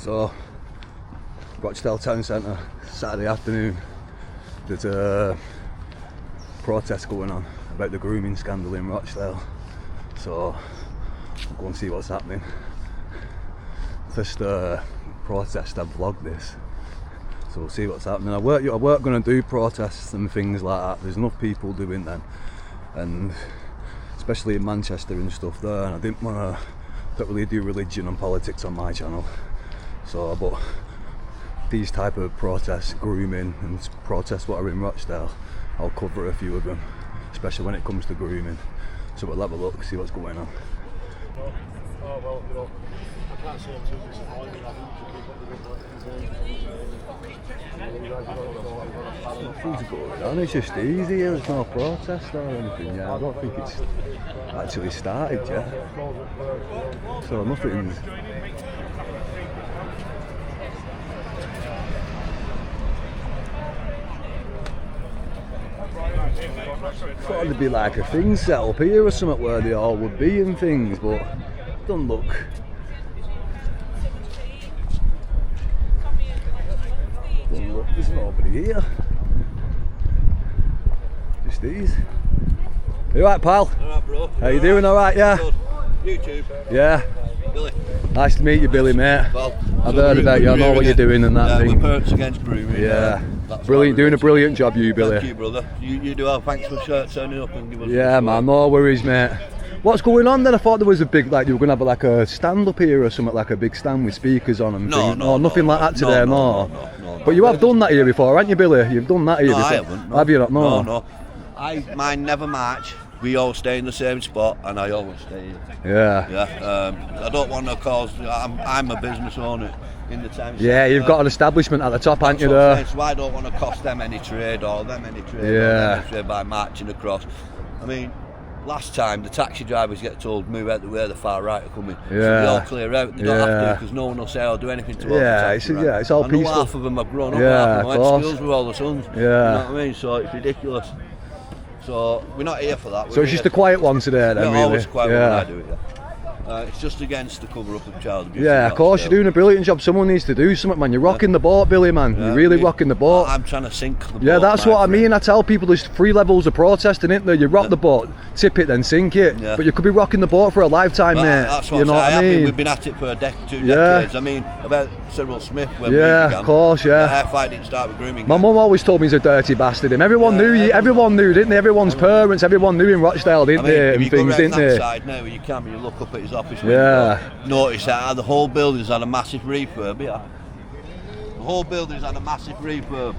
So, Rochdale Town Centre, Saturday afternoon. There's a protest going on about the grooming scandal in Rochdale. So, I'll go and see what's happening. First protest, I've vlogged this. So we'll see what's happening. I weren't going to do protests and things like that. There's enough people doing them, and especially in Manchester and stuff there. And I don't really do religion and politics on my channel. So, but these type of protests, grooming and protests what are in Rochdale, I'll cover a few of them, especially when it comes to grooming. So we'll have a look, see what's going on. Oh well, you know, I can't say I'm too disappointed. I think we should keep up the good work Nothing's going on, it's just easy, there's no protest or anything yet. I don't think it's actually started yet. So nothing's... Thought there'd be like a thing set up here or something where they all would be and things, but it doesn't look. There's nobody here. Just these. You alright, pal? Alright, bro. How you doing? Alright, yeah? YouTube. Yeah. Billy. Nice to meet you, Billy, mate. Well, I've heard about you, I know what you're doing and that thing. We're Parents Against Grooming. Yeah. Brilliant, doing a brilliant job, you, Billy. Thank you, brother. You do well. Thanks for turning up and giving us Yeah, man, no worries, mate. What's going on then? I thought there was a big, like, you were going to have like a stand up here or something, like a big stand with speakers on and things. No, nothing like that today, no. No. But you have done that here before, haven't you, Billy? You've done that here No, before. I haven't. No. Have you not? No. No. Mine never march. We all stay in the same spot, and I always stay here. Yeah. Yeah. I don't want to cause. I'm a business owner in the town. Yeah, you've got an establishment at the top, haven't you, there? there? So I don't want to cost them any trade or them any trade. Yeah. Or them any trade by marching across. I mean, last time the taxi drivers get told move out the way the far right are coming. Yeah. So they all clear out. They don't have to because no one will say or do anything to It's all I know peaceful. half of them have grown up. Yeah, half of them went of to course. schools with all the sons. Yeah. You know what I mean? So it's ridiculous. So we're not here for that. So it's just a quiet one today then, Yeah, really? always quiet when I do it. Yeah. It's just against the cover up of child abuse. Yeah, of course, you're doing a brilliant job. Someone needs to do something, man. You're rocking the boat, Billy, man. You're really rocking the boat. I'm trying to sink the boat. Yeah, that's what I mean. I tell people there's 3 levels of protesting, isn't there? You rock the boat, tip it, then sink it. Yeah. But you could be rocking the boat for a lifetime, mate. That's what you know what I mean? We've been at it for 2 decades. I mean, about Cyril Smith when we began. Of course, yeah. Our fight didn't start with grooming. My mum always told me he's a dirty bastard. And everyone knew, didn't they? Everyone's parents, everyone knew in Rochdale, didn't they? And things, didn't they? Side now, you can, you look up at his office Yeah. window, notice that the whole building's had a massive refurb. Yeah. The whole building's had a massive refurb.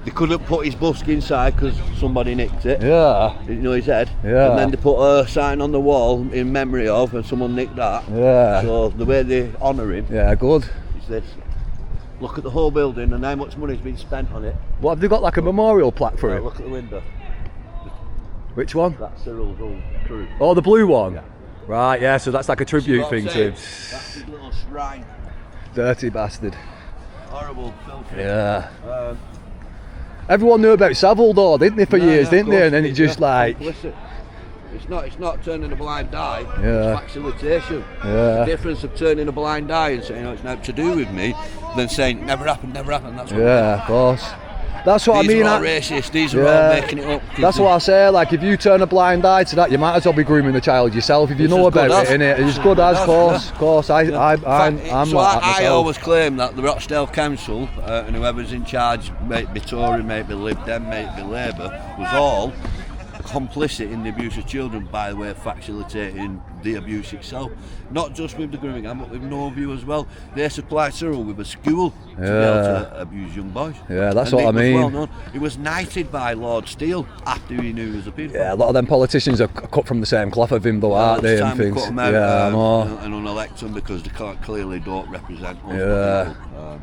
They couldn't put his busk inside because somebody nicked it. Yeah. You know his head. Yeah. And then they put a sign on the wall in memory of, and someone nicked that. Yeah. So the way they honour him Yeah, good. is this. Look at the whole building and how much money's been spent on it. What, have they got like a memorial plaque for him? Look at the window. Which one? That's Cyril's old crew. Oh, the blue one? Yeah. Right, yeah, so that's like a tribute thing to him. That's his little shrine. Dirty bastard. Horrible, filthy. Yeah. Everyone knew about Savile though, didn't they, for years, didn't they? And then it just like... Complicit. It's not turning a blind eye, Yeah. it's facilitation. Yeah. The difference of turning a blind eye and saying, oh, it's nothing to do with me, than saying, never happened, that's what Yeah, of course. That's what these I mean. are all racist, these are Yeah. all making it up. That's what I say, like if you turn a blind eye to that, you might as well be grooming the child yourself if you know about it, innit? It's good as, of course. I'm like that I myself. always claim that the Rochdale Council and whoever's in charge, may it be Tory, may it be Lib Dem, may it be Labour, was all complicit in the abuse of children by the way of facilitating the abuse itself. Not just with the grooming, but with no view as well. They supplied Cyril with a school to be able to abuse young boys. Yeah, that's and what I mean. Well known. He was knighted by Lord Steele after he knew he was a paedophile. Yeah, a lot of them politicians are cut from the same cloth of him though, aren't they, and things. Cut them out, Yeah, I know. and unelect them because they clearly don't represent most Yeah. people.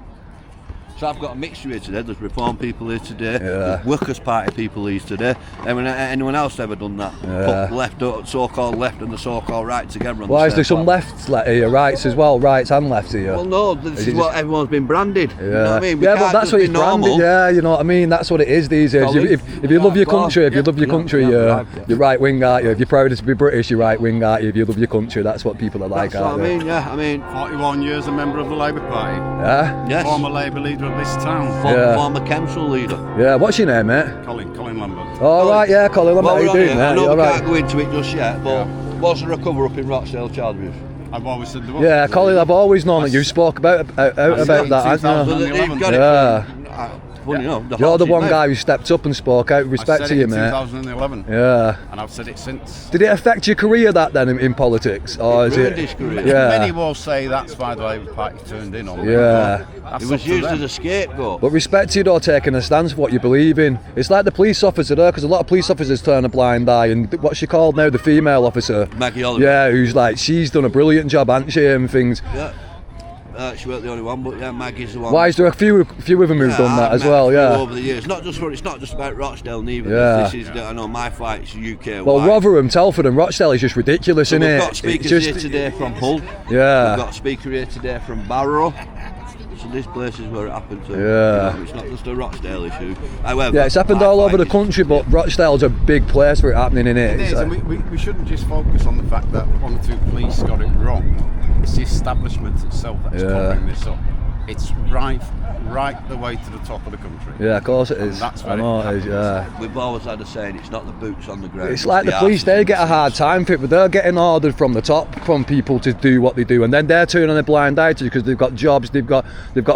So I've got a mixture here today. There's Reform people here today. Yeah. There's Workers' Party people here today. Anyone else ever done that? Yeah. Put left, so-called left and the so-called right together. On Why the is there same some platform? lefts here, rights as well, rights and lefts here? Well, no, this is what everyone's been branded. Yeah, You know what I mean? We yeah, but can't that's just what be it's branded. normal. Yeah, you know what I mean. That's what it is these days. Colin? If you love your country, if you love your country, you're right wing, aren't you? If you're proud to be British, you're right wing, aren't you? If you love your country, that's what people are like. That's what I mean. Yeah, I mean, 41 years a member of the Labour Party. Yeah. yes. Former Labour leader of this town. Former council leader. Yeah. What's your name, mate? Colin Lambert. All right. Yeah, Colin. How Well, you we're on doing, here. mate? I know You we all right? can't go into it just yet, but was there a cover up in Rochdale child abuse? I've always said there was. Yeah, Colin. I've always known that you spoke about that, haven't you? 2011. Got it Yeah. from, funny enough, You're the one Hotchie guy who stepped up and spoke out. Respect I to said you, it in mate. 2011. Yeah. And I've said it since. Did it affect your career that then in politics, or is ruined it? his career. Yeah. Many will say that's why the Labour Party turned in on me. Yeah. That's It up was to used them. as a scapegoat. But respect to you though, taking a stance for what you believe in. It's like the police officer there, because a lot of police officers turn a blind eye, and what's she called now, the female officer? Maggie Oliver. Yeah, who's like, she's done a brilliant job, hasn't she, and things. Yeah. She weren't the only one, but yeah, Maggie's the one. Why is there a few of them who've done that I've as met well, a few yeah. over the years. It's not just about Rochdale neither. Yeah. This is, I know my fight's UK. Well, Rotherham, Telford and Rochdale is just ridiculous, So isn't we've it? got speakers here today from Hull. Yeah. We've got a speaker here today from Barrow. So this place is where it happened to. Yeah. You know, it's not just a Rochdale issue. However, Yeah, it's happened my all over fight the is- country, but Rochdale's a big place for it happening, innit? It It's is, like- and we shouldn't just focus on the fact that one or two police got it wrong. It's the establishment itself that's Yeah. covering this up. It's right the way to the top of the country. Yeah, of course it is. That's I where know it it is, yeah. We've always had a saying, it's not the boots on the ground. It's like the police, arses they in get the a hard seats. time for it, but they're getting ordered from the top from people to do what they do, and then they're turning a blind eye to you because they've got jobs, they've got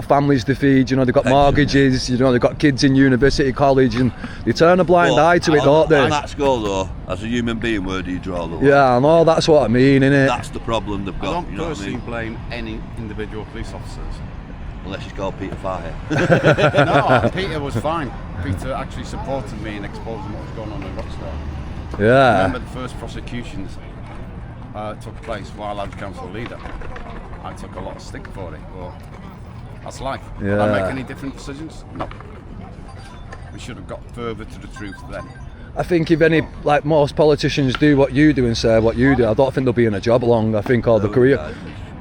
families to feed, you know, they've got mortgages, you know, they've got kids in university, college, and they turn a blind But eye to it, on- don't they? On that score though, as a human being, where do you draw the line? Yeah, I know, that's what I mean, innit? That's the problem they've I got. don't You know what I personally mean? blame any individual police officers. Unless it's called Peter Fire. No, Peter was fine. Peter actually supported me in exposing what was going on in Rochdale. I Yeah. remember the first prosecutions took place while I was council leader. I took a lot of stick for it, but that's life. Did I Yeah. make any different decisions? No. We should have got further to the truth then. I think if any, like most politicians do what you do and say what you do, I don't think they'll be in a job long, I think, all the career.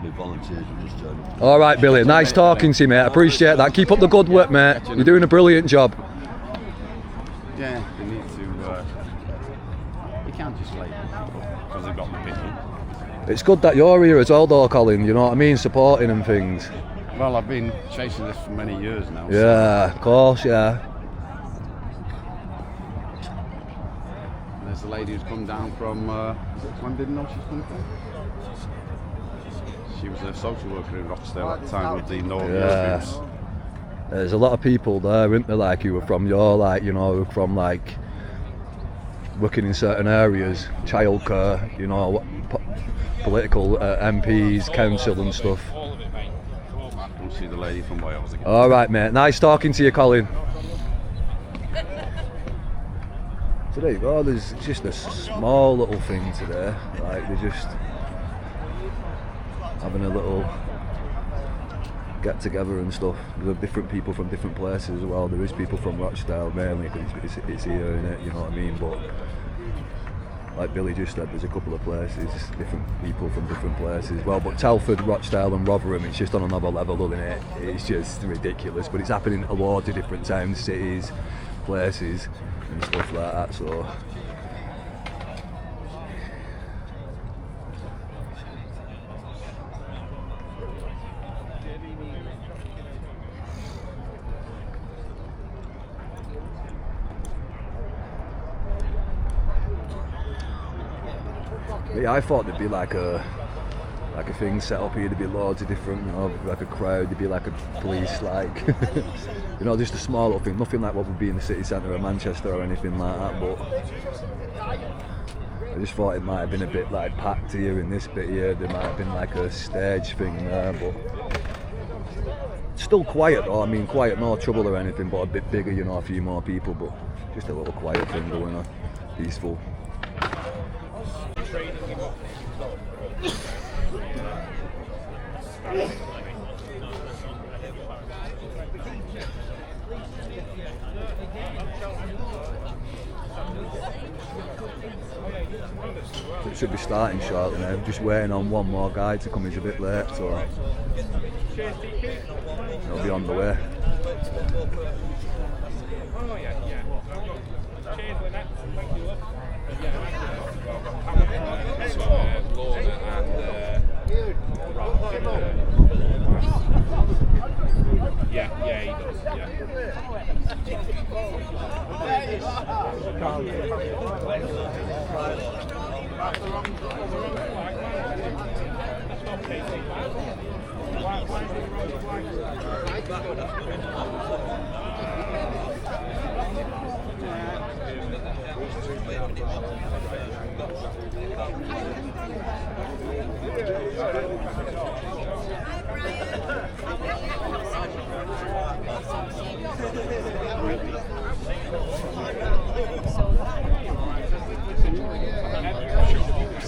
We volunteers and just turn up. All right, Billy, nice talking to you, mate, I appreciate that. Keep up the good work, mate, you're doing a brilliant job. Yeah, you need to. You can't just label people because they've got an opinion. It's good that you're here as well though, Colin, you know what I mean, supporting and things. Well, I've been chasing this for many years now. so- Yeah, of course, yeah. There's a lady who's come down from. When didn't know she's come from? She was a social worker in Rochdale at the time with the Northern Yeah. Muslims. There's a lot of people there, isn't there, like who are from your, like, you know, from like working in certain areas, childcare, you know, political MPs, council and stuff. Come see the lady from Wales again. All right, mate, nice talking to you, Colin. So there you go, there's just a small little thing today, like they're just having a little get together and stuff. There's different people from different places as well. There is people from Rochdale mainly because it's here, innit, you know what I mean, but like Billy just said, there's a couple of places, different people from different places. Well, but Telford, Rochdale and Rotherham, it's just on another level, isn't it? It's just ridiculous, but it's happening in loads of different towns, cities, places and stuff like that, so yeah, I thought there'd be like a thing set up here, there'd be loads of different, you know, like a crowd, there'd be like a police, like, you know, just a small little thing, nothing like what would be in the city centre of Manchester or anything like that, but I just thought it might have been a bit like packed here in this bit here, there might have been like a stage thing there, but still quiet though, I mean quiet, no trouble or anything, but a bit bigger, you know, a few more people, but just a little quiet thing going on, peaceful. should be starting shortly now. Just waiting on one more guy to come. He's a bit late, so he'll be on the way. Yeah, he does.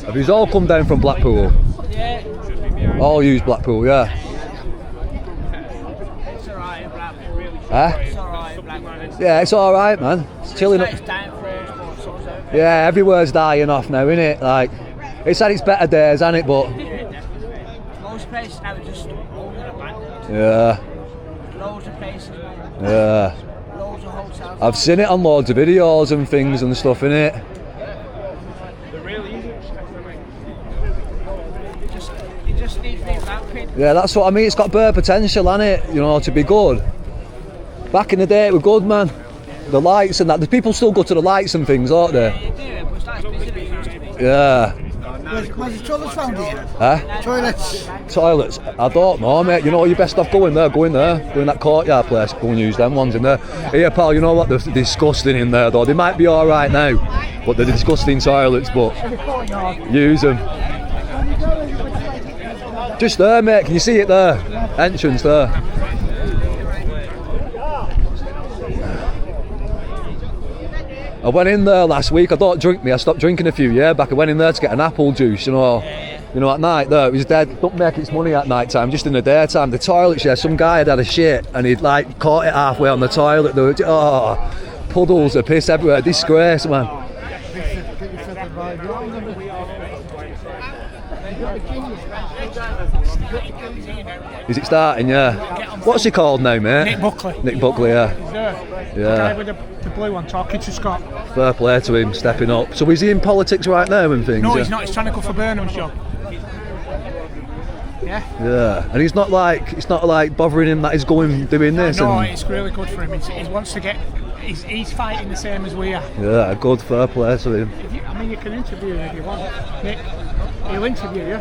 Have you all come down from Blackpool? Yeah. All use Blackpool, yeah. It's alright in Blackpool. Huh? It's alright in Blackpool. Yeah, it's alright, man. It's chilling up. It's time for us, but so Yeah, everywhere's dying off now, innit? Like, it's had its better days, hasn't it? But most places now are just owned and abandoned. yeah, Loads of places. yeah. Loads of hotels. I've seen it on loads of videos and things and stuff, innit? It just needs revamping. Yeah, that's what I mean. It's got bare potential, hasn't it? You know, to be good. Back in the day, it was good, man. The lights and that. The people still go to the lights and things, aren't they? You do, but it's not as busy as it used to be. Yeah. Where's the toilets found here? Huh? Toilets. Toilets? I don't know, mate. You know, you best off going there. Go in there. Go in that courtyard place. Go and use them ones in there. Here, pal, you know what? They're disgusting in there, though. They might be alright now, but they're disgusting toilets, but use them. Just there, mate. Can you see it there? Entrance there. I went in there last week. I don't drink me. I stopped drinking a few years back. I went in there to get an apple juice, you know. You know, at night there, it was dead. Don't make its money at night time, just in the daytime. The toilets, yeah, some guy had a shit and he'd like caught it halfway on the toilet. There were, puddles of piss everywhere. Disgrace, man. Is it starting? Yeah. What's he called now, mate? Nick Buckley. Nick Buckley, yeah. The guy with the blue one talking to Scott. Fair play to him, stepping up. So is he in politics right now and things? No, yeah? he's not. He's trying to go for Burnham's job. Yeah. Yeah, and it's not like bothering him that he's going doing this. No, and it's really good for him. He wants to get. He's fighting the same as we are. yeah, good, fair play to him. You can interview him if you want. Nick, he'll interview you.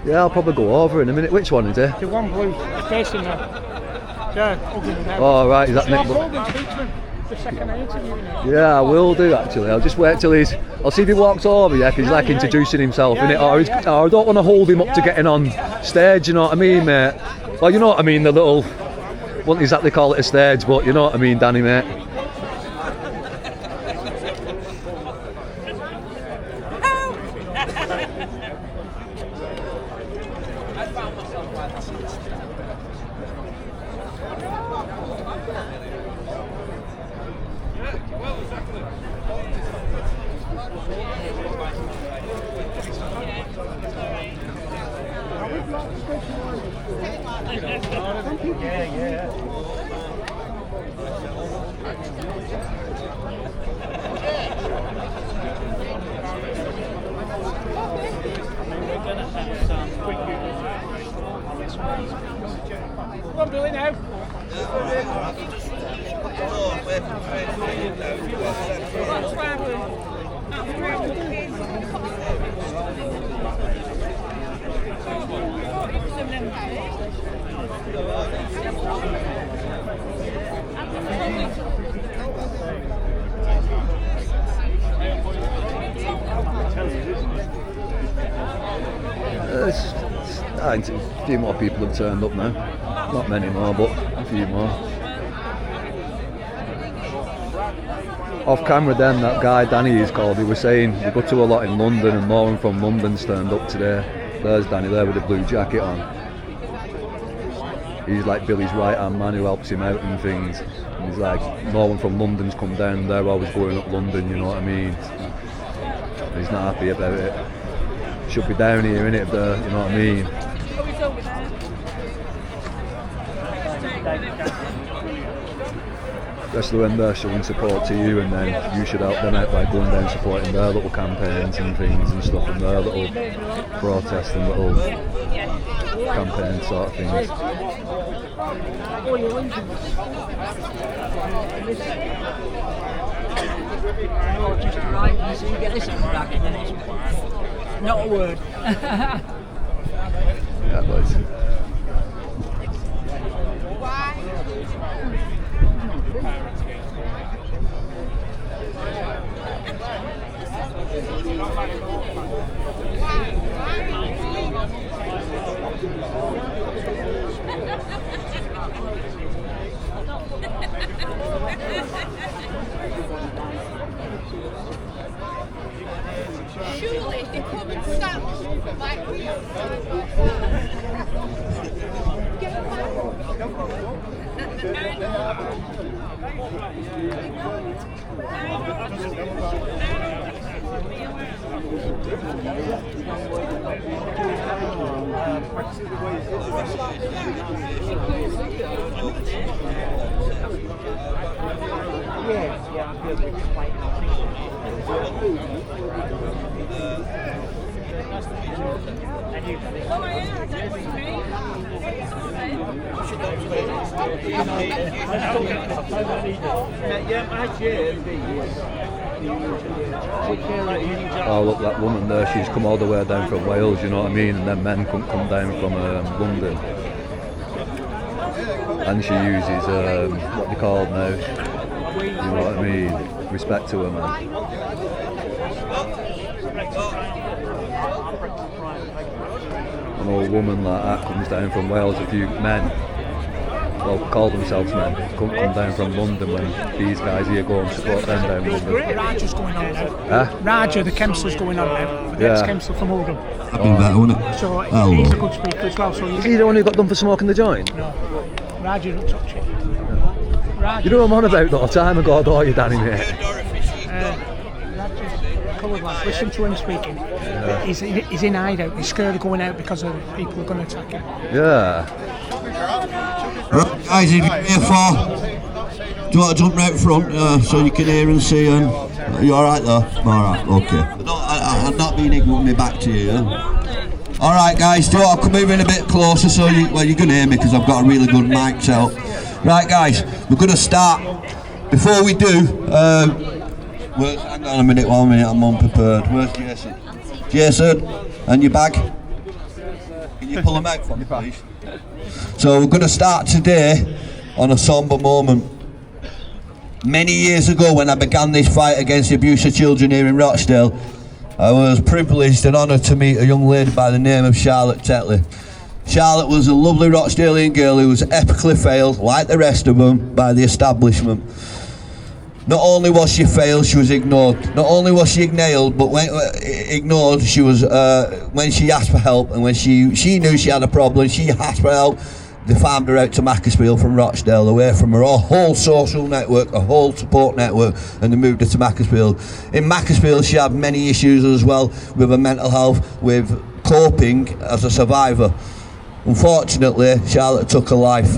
Yeah, I'll probably go over in a minute. Which one is it? The one blue, facing there. Yeah, hugging there. Oh right, is that Nick? The second I interview him. Yeah, I will do actually. I'll just wait till I'll see if he walks over, yeah, 'cause he's like introducing himself, innit? Or I don't want to hold him up to getting on stage, you know what I mean, mate? Well, you know what I mean, the little, wouldn't exactly call it a stage, but you know what I mean, Danny, mate? Come on, Billy, now. A few more people have turned up now. Not many more, but a few more. Off camera then, that guy Danny is called, he was saying we go to a lot in London and no one from London's turned up today. There's Danny there with the blue jacket on. He's like Billy's right hand man who helps him out and things. And he's like, no one from London's come down, they're always going up London, you know what I mean? He's not happy about it. Should be down here, innit? You know what I mean? Especially when they're showing support to you, and then you should help them out by going down supporting their little campaigns and things and stuff, and their little protests and little campaign sort of things. Just right, so you get this in the back and then it's not a word. Yeah, boys. Surely they come and stand like we are. Oh look, that woman there, she's come all the way down from Wales, you know what I mean, and then men couldn't come down from London. And she uses, what they call now, you know what I mean, respect to her, man. An old woman like that comes down from Wales, a few men, well, call themselves men, couldn't come down from London when these guys here go and support them down in London. Raja's going on now. Huh? Raja, the council's going on now. The ex-council from Oldham. That'd be better, wouldn't it? So he's a good speaker as well. So Is he the one who got done for smoking the joint? No, Raja don't touch it. Raja, You know what I'm on about though, time ago, don't you, Danny, mate? Raja's coloured lad. Listen to him speaking. He's in hideout. He's scared of going out because of people are going to attack him. Yeah. Right, guys, if you're here for, do you want to jump right front so you can hear and see? And you alright though? Alright, okay. I'm not being ignorant, me back to you. Yeah? Alright guys, do you want to come over in a bit closer so you can hear me because I've got a really good mic set. Right guys, we're going to start. Before we do, hang on a minute, 1 minute, I'm unprepared. Where's Jason? Jason, and your bag? Can you pull them out for me please? So we're going to start today on a sombre moment. Many years ago when I began this fight against the abuse of children here in Rochdale, I was privileged and honoured to meet a young lady by the name of Charlotte Tetley. Charlotte was a lovely Rochdalian girl who was epically failed, like the rest of them, by the establishment. Not only was she failed, she was ignored. Not only was she ignored, but when ignored, she was when she asked for help, and when she knew she had a problem, she asked for help. They farmed her out to Macclesfield from Rochdale, away from her whole social network, a whole support network, and they moved her to Macclesfield. In Macclesfield, she had many issues as well with her mental health, with coping as a survivor. Unfortunately, Charlotte took her life.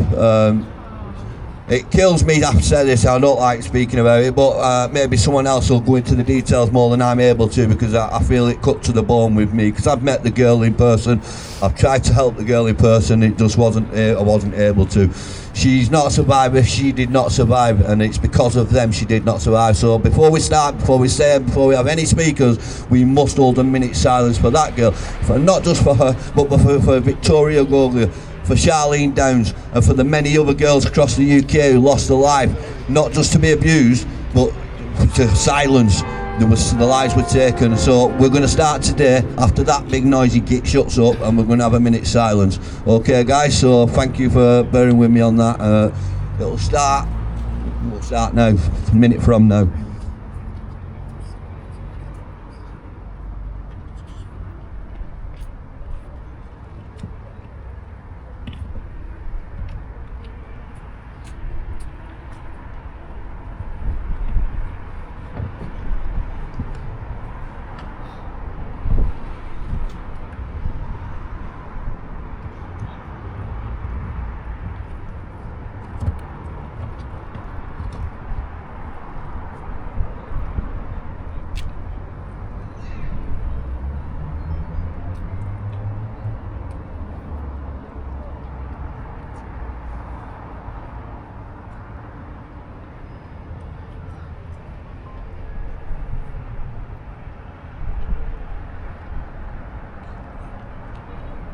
It kills me to have to say this, I don't like speaking about it, but maybe someone else will go into the details more than I'm able to, because I feel it cut to the bone with me, because I've met the girl in person, I've tried to help the girl in person, it just wasn't, I wasn't able to. She's not a survivor, she did not survive, and it's because of them she did not survive. So before we start, before we have any speakers, we must hold a minute's silence for that girl, not just for her, but for Victoria Goglia, for Charlene Downs, and for the many other girls across the UK who lost their life, not just to be abused, but to silence. The lives were taken. So we're going to start today. After that big noisy git shuts up, and we're going to have a minute's silence. Okay, guys. So thank you for bearing with me on that. We'll start now. A minute from now.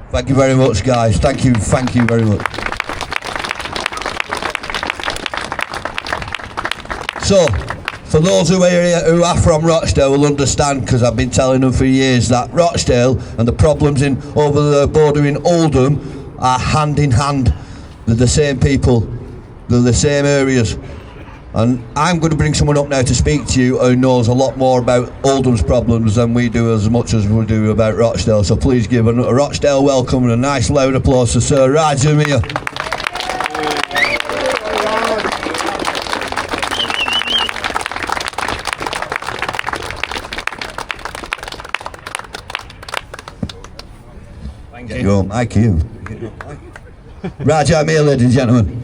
Thank you very much, guys. Thank you very much. So, for those who are from Rochdale will understand, because I've been telling them for years, that Rochdale and the problems in over the border in Oldham are hand in hand. They're the same people, they're the same areas. And I'm going to bring someone up now to speak to you who knows a lot more about Oldham's problems than we do, as much as we do about Rochdale. So please give a Rochdale welcome and a nice loud applause to Sir Rajamir. Get your mic you. Rajamir, ladies and gentlemen.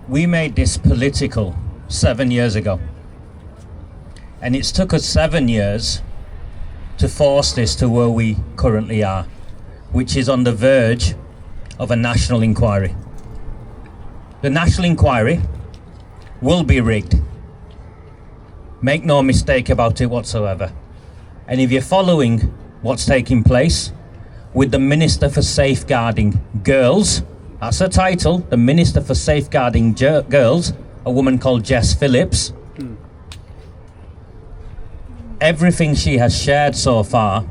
We made this political 7 years ago, and it's took us 7 years to force this to where we currently are, which is on the verge of a national inquiry. The national inquiry will be rigged. Make no mistake about it whatsoever. And if you're following what's taking place with the Minister for Safeguarding Girls, that's her title, the Minister for Safeguarding Girls, a woman called Jess Phillips. Everything she has shared so far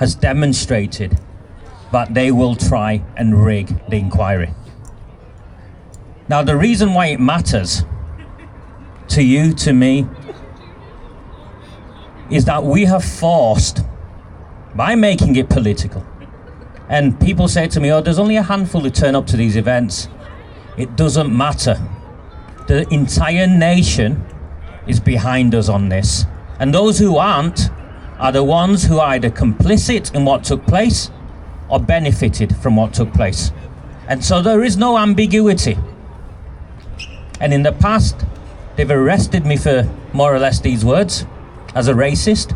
has demonstrated that they will try and rig the inquiry. Now, the reason why it matters to you, to me, is that we have forced, by making it political, and people say to me, oh, there's only a handful who turn up to these events. It doesn't matter. The entire nation is behind us on this. And those who aren't are the ones who are either complicit in what took place or benefited from what took place. And so there is no ambiguity. And in the past, they've arrested me for more or less these words, as a racist.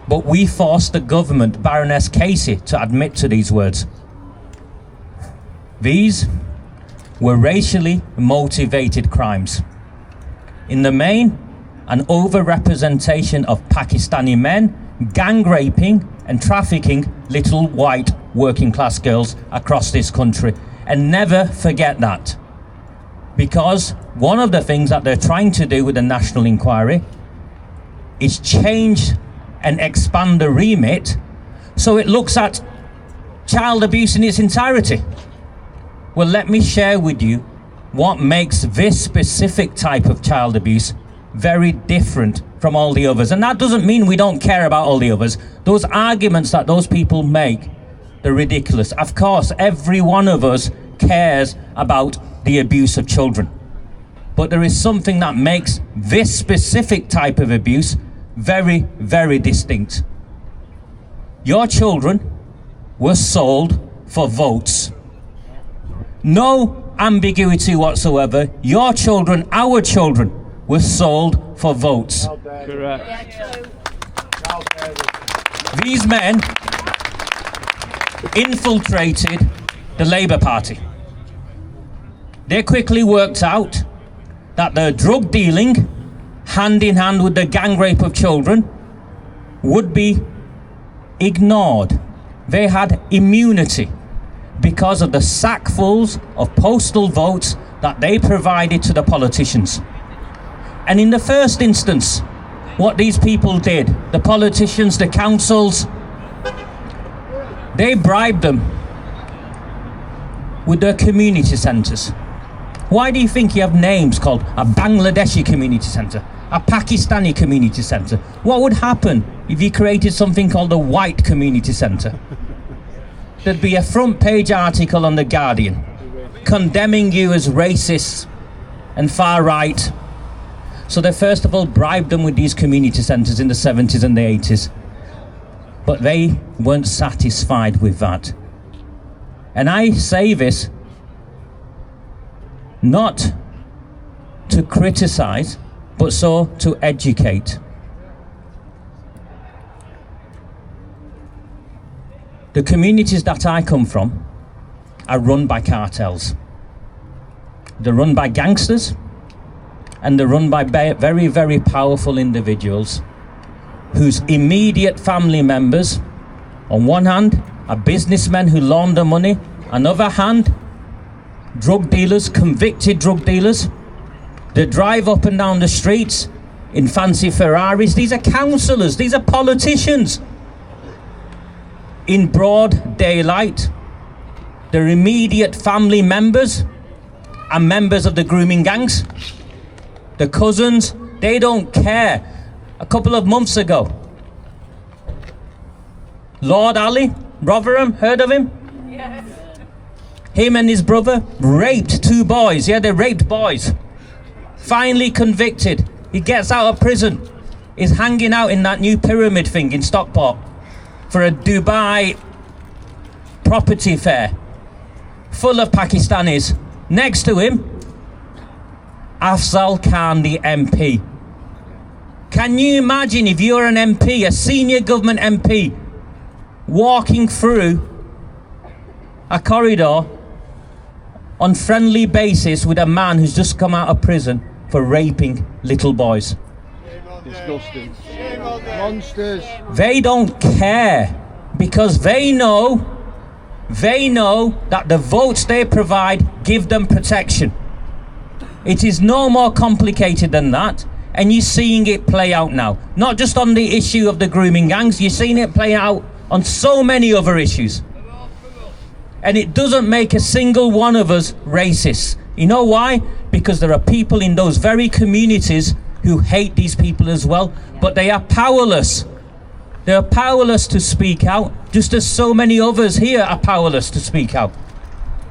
But we forced the government, Baroness Casey, to admit to these words. These were racially motivated crimes. In the main, an overrepresentation of Pakistani men gang raping and trafficking little white working class girls across this country. And never forget that. Because one of the things that they're trying to do with the national inquiry is change and expand the remit so it looks at child abuse in its entirety. Well, let me share with you what makes this specific type of child abuse very different from all the others. And that doesn't mean we don't care about all the others. Those arguments that those people make, they're ridiculous. Of course, every one of us cares about the abuse of children. But there is something that makes this specific type of abuse very, very distinct. Your children were sold for votes. No ambiguity whatsoever. Your children, our children, were sold for votes. Correct. These men infiltrated the Labour Party. They quickly worked out that the drug dealing, hand in hand with the gang rape of children, would be ignored. They had immunity because of the sackfuls of postal votes that they provided to the politicians. And in the first instance, what these people did, the politicians, the councils, they bribed them with their community centres. Why do you think you have names called a Bangladeshi community centre, a Pakistani community centre? What would happen if you created something called a white community centre? There'd be a front page article on The Guardian condemning you as racists and far right. So they first of all bribed them with these community centres in the 70s and the 80s. But they weren't satisfied with that. And I say this not to criticise, but so to educate. The communities that I come from are run by cartels. They're run by gangsters and they're run by very, very powerful individuals whose immediate family members, on one hand, are businessmen who launder money, on the other hand, drug dealers, convicted drug dealers, that drive up and down the streets in fancy Ferraris. These are councillors, these are politicians. In broad daylight, their immediate family members are members of the grooming gangs. The cousins, they don't care. A couple of months ago, Lord Ali, Rotherham, heard of him? Yes. Him and his brother raped 2 boys. Yeah, they raped boys. Finally convicted. He gets out of prison. He's hanging out in that new pyramid thing in Stockport for a Dubai property fair full of Pakistanis. Next to him, Afzal Khan, the MP. Can you imagine if you're an MP, a senior government MP, walking through a corridor on friendly basis with a man who's just come out of prison for raping little boys? Disgusting. Monsters. They don't care because they know that the votes they provide give them protection. It is no more complicated than that, and you're seeing it play out now. Not just on the issue of the grooming gangs, you're seeing it play out on so many other issues. And it doesn't make a single one of us racist. You know why? Because there are people in those very communities who hate these people as well, but they are powerless. They are powerless to speak out, just as so many others here are powerless to speak out.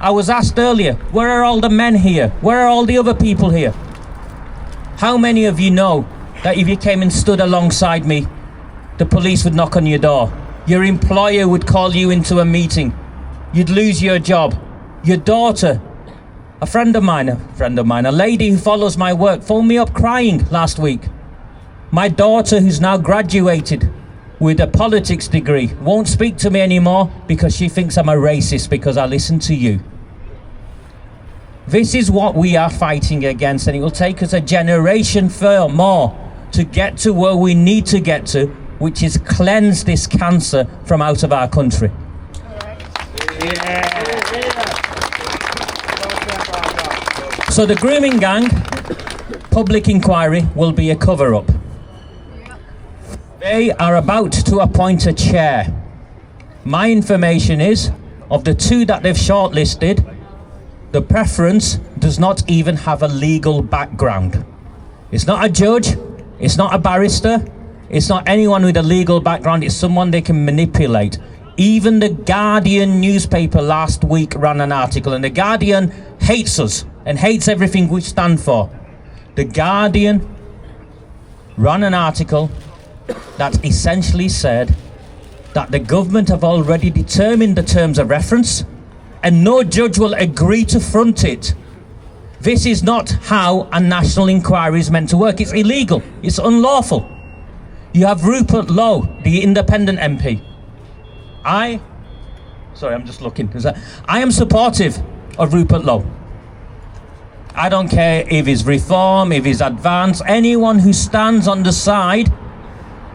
I was asked earlier, where are all the men here? Where are all the other people here? How many of you know that if you came and stood alongside me, the police would knock on your door? Your employer would call you into a meeting. You'd lose your job. Your daughter, a friend of mine, a lady who follows my work, phoned me up crying last week. My daughter, who's now graduated with a politics degree, won't speak to me anymore because she thinks I'm a racist because I listen to you. This is what we are fighting against, and it will take us a generation or more to get to where we need to get to, which is cleanse this cancer from out of our country. So the grooming gang public inquiry will be a cover-up. They are about to appoint a chair. My information is, of the 2 that they've shortlisted, the preference does not even have a legal background. It's not a judge, it's not a barrister, it's not anyone with a legal background, it's someone they can manipulate. Even the Guardian newspaper last week ran an article, and the Guardian hates us and hates everything we stand for. The Guardian ran an article that essentially said that the government have already determined the terms of reference and no judge will agree to front it. This is not how a national inquiry is meant to work. It's illegal. It's unlawful. You have Rupert Lowe, the independent MP. I am supportive of Rupert Lowe. I don't care if he's reform, if he's advance, anyone who stands on the side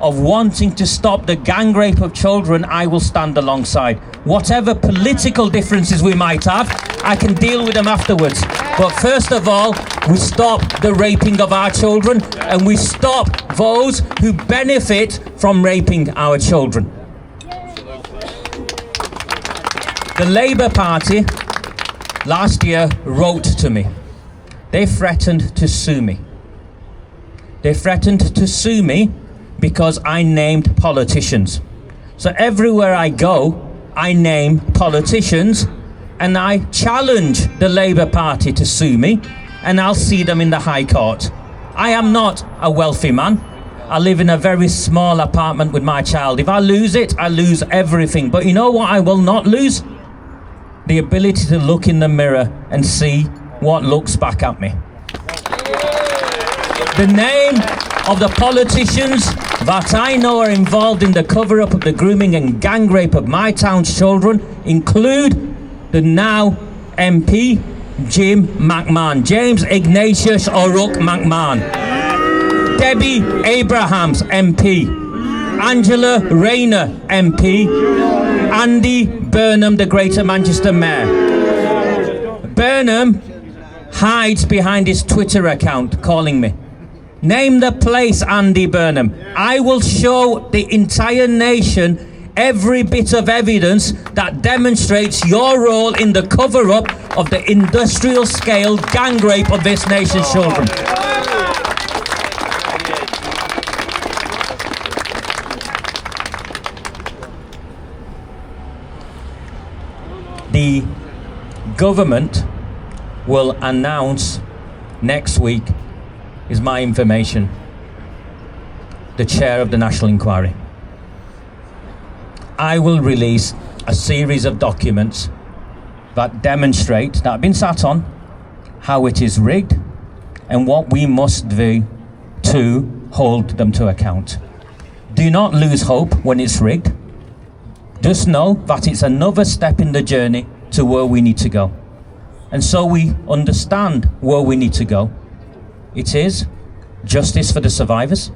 of wanting to stop the gang rape of children, I will stand alongside. Whatever political differences we might have, I can deal with them afterwards. But first of all, we stop the raping of our children, and we stop those who benefit from raping our children. The Labour Party last year wrote to me. They threatened to sue me. They threatened to sue me because I named politicians. So everywhere I go, I name politicians, and I challenge the Labour Party to sue me, and I'll see them in the High Court. I am not a wealthy man. I live in a very small apartment with my child. If I lose it, I lose everything. But you know what I will not lose? The ability to look in the mirror and see what looks back at me. The name of the politicians that I know are involved in the cover-up of the grooming and gang rape of my town's children include the now MP Jim McMahon, James Ignatius O'Rourke McMahon, Debbie Abrahams MP, Angela Rayner MP, Andy Burnham, the Greater Manchester Mayor. Burnham hides behind his Twitter account calling me. Name the place, Andy Burnham. I will show the entire nation every bit of evidence that demonstrates your role in the cover-up of the industrial scale gang rape of this nation's children. The government will announce next week, is my information, the chair of the National Inquiry. I will release a series of documents that demonstrate, that have been sat on, how it is rigged and what we must do to hold them to account. Do not lose hope when it's rigged. Just know that it's another step in the journey to where we need to go. And so we understand where we need to go. It is justice for the survivors,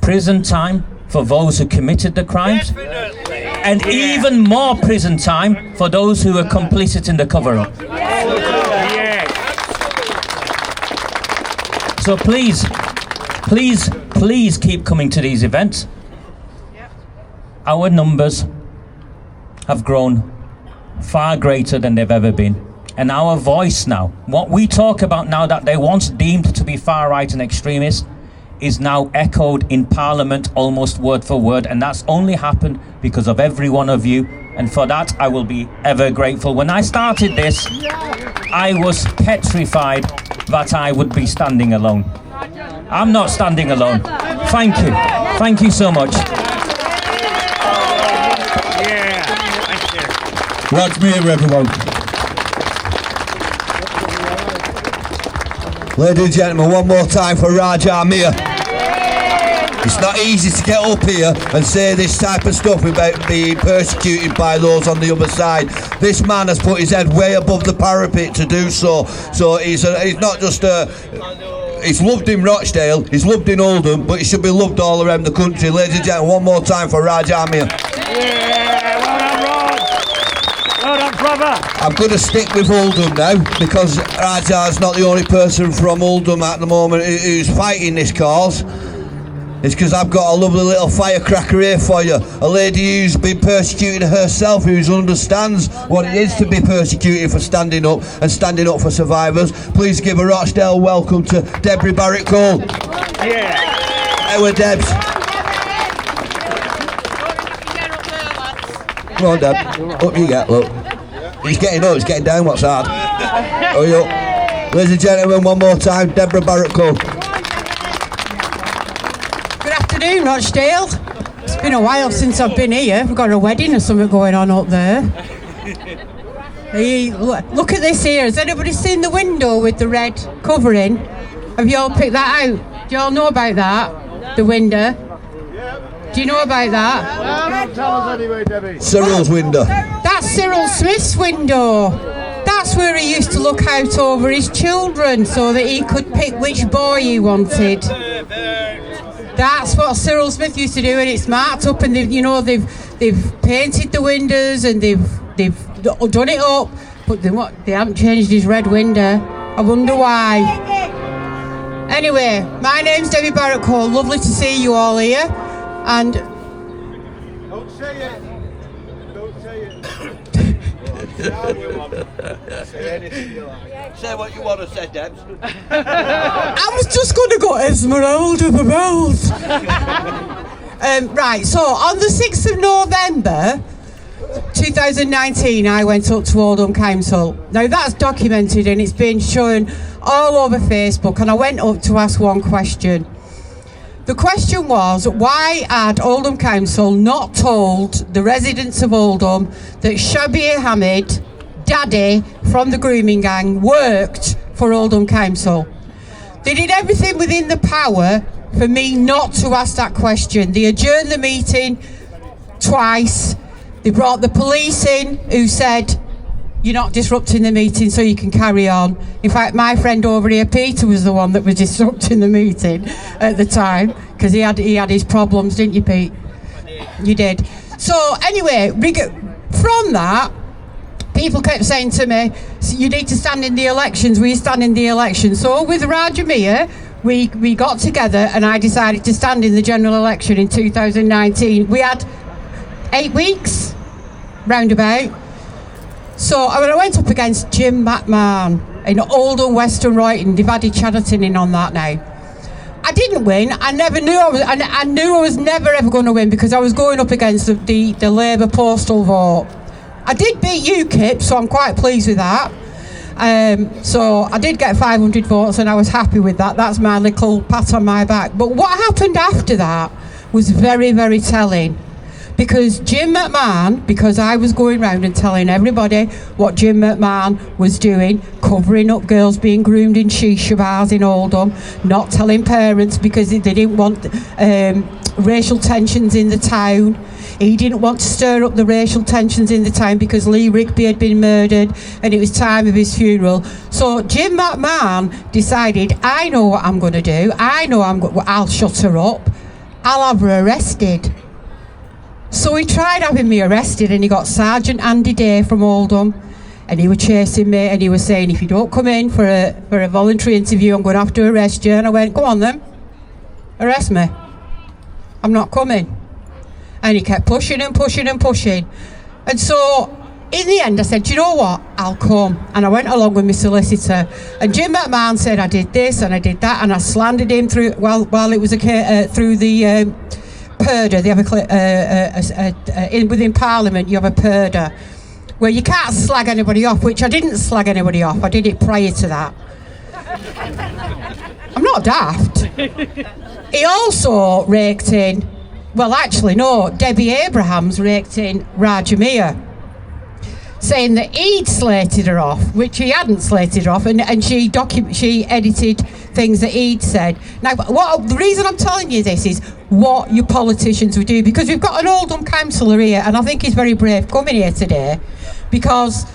prison time for those who committed the crimes, and even more prison time for those who were complicit in the cover-up. So please, please, please keep coming to these events. Our numbers have grown far greater than they've ever been. And our voice now, what we talk about now that they once deemed to be far right and extremist, is now echoed in Parliament almost word for word, and that's only happened because of every one of you, and for that I will be ever grateful. When I started this, I was petrified that I would be standing alone. I'm not standing alone. Thank you. Thank you so much. Raj Mir, everyone. Ladies and gentlemen, one more time for Raj Mir. It's not easy to get up here and say this type of stuff about being persecuted by those on the other side. This man has put his head way above the parapet to do so. So he's not just he's loved in Rochdale, he's loved in Oldham, but he should be loved all around the country. Ladies and gentlemen, one more time for Raj Mir. I'm going to stick with Oldham now, because Raja's not the only person from Oldham at the moment who's fighting this cause. It's because I've got a lovely little firecracker here for you. A lady who's been persecuted herself, who understands what it is to be persecuted for standing up and standing up for survivors. Please give a Rochdale welcome to Deborah Barrett-Cole. How are Debs? Come on, Deb. Up you get, look. He's getting up, he's getting down, what's hard? Hurry up. Ladies and gentlemen, one more time, Deborah Barrett-Cole. Good afternoon, Rochdale. It's been a while since I've been here. We've got a wedding or something going on up there. Hey, look at this here. Has anybody seen the window with the red covering? Have you all picked that out? Do you all know about that? The window? Do you know about that? Don't tell us anyway, Debbie. Cyril's window. That's Cyril Smith's window. That's where he used to look out over his children so that he could pick which boy he wanted. That's what Cyril Smith used to do, and it's marked up, and they've painted the windows and they've done it up, but they haven't changed his red window. I wonder why. Anyway, my name's Debbie Barrett-Cole. Lovely to see you all here. And don't say it. Don't say it. Say what you want to say, Debs. I was just going to go Esmeralda the Rose. Right, so on the 6th of November 2019, I went up to Oldham Council. Now that's documented and it's been shown all over Facebook, and I went up to ask one question. The question was, why had Oldham Council not told the residents of Oldham that Shabir Hamid, Daddy from the grooming gang, worked for Oldham Council? They did everything within the power for me not to ask that question. They adjourned the meeting twice. They brought the police in, who said you're not disrupting the meeting so you can carry on. In fact, my friend over here, Peter, was the one that was disrupting the meeting at the time, because he had his problems, didn't you, Pete? You did. So anyway, from that, people kept saying to me, you need to stand in the elections, we stand in the elections. So with Rajamia, we got together and I decided to stand in the general election in 2019. We had 8 weeks, roundabout. So I went up against Jim McMahon in Oldham, Western Royton. They've added Chadderton in on that now. I didn't win. I knew I was never ever going to win because I was going up against the Labour postal vote. I did beat UKIP, so I'm quite pleased with that. So I did get 500 votes and I was happy with that. That's my little pat on my back. But what happened after that was very, very telling. Because Jim McMahon, because I was going round and telling everybody what Jim McMahon was doing, covering up girls being groomed in shisha bars in Oldham, not telling parents because they didn't want racial tensions in the town. He didn't want to stir up the racial tensions in the town because Lee Rigby had been murdered and it was time of his funeral. So Jim McMahon decided, I know what I'm going to do. I know I'll shut her up. I'll have her arrested. So he tried having me arrested and he got Sergeant Andy Day from Oldham and he was chasing me and he was saying, if you don't come in for a voluntary interview, I'm going to have to arrest you. And I went, go on then, arrest me. I'm not coming. And he kept pushing and pushing and pushing. And so in the end I said, do you know what, I'll come. And I went along with my solicitor and Jim McMahon said I did this and I did that and I slandered him through while it was through the purdah. They have within Parliament you have a purdah where you can't slag anybody off, which I didn't slag anybody off. I did it prior to that. I'm not daft. He also raked in, well actually no, Debbie Abrahams raked in Rajamia, saying that he'd slated her off, which he hadn't slated her off, and she edited things that he'd said. Now, the reason I'm telling you this is what your politicians would do, because we've got an Oldham councillor here, and I think he's very brave coming here today, because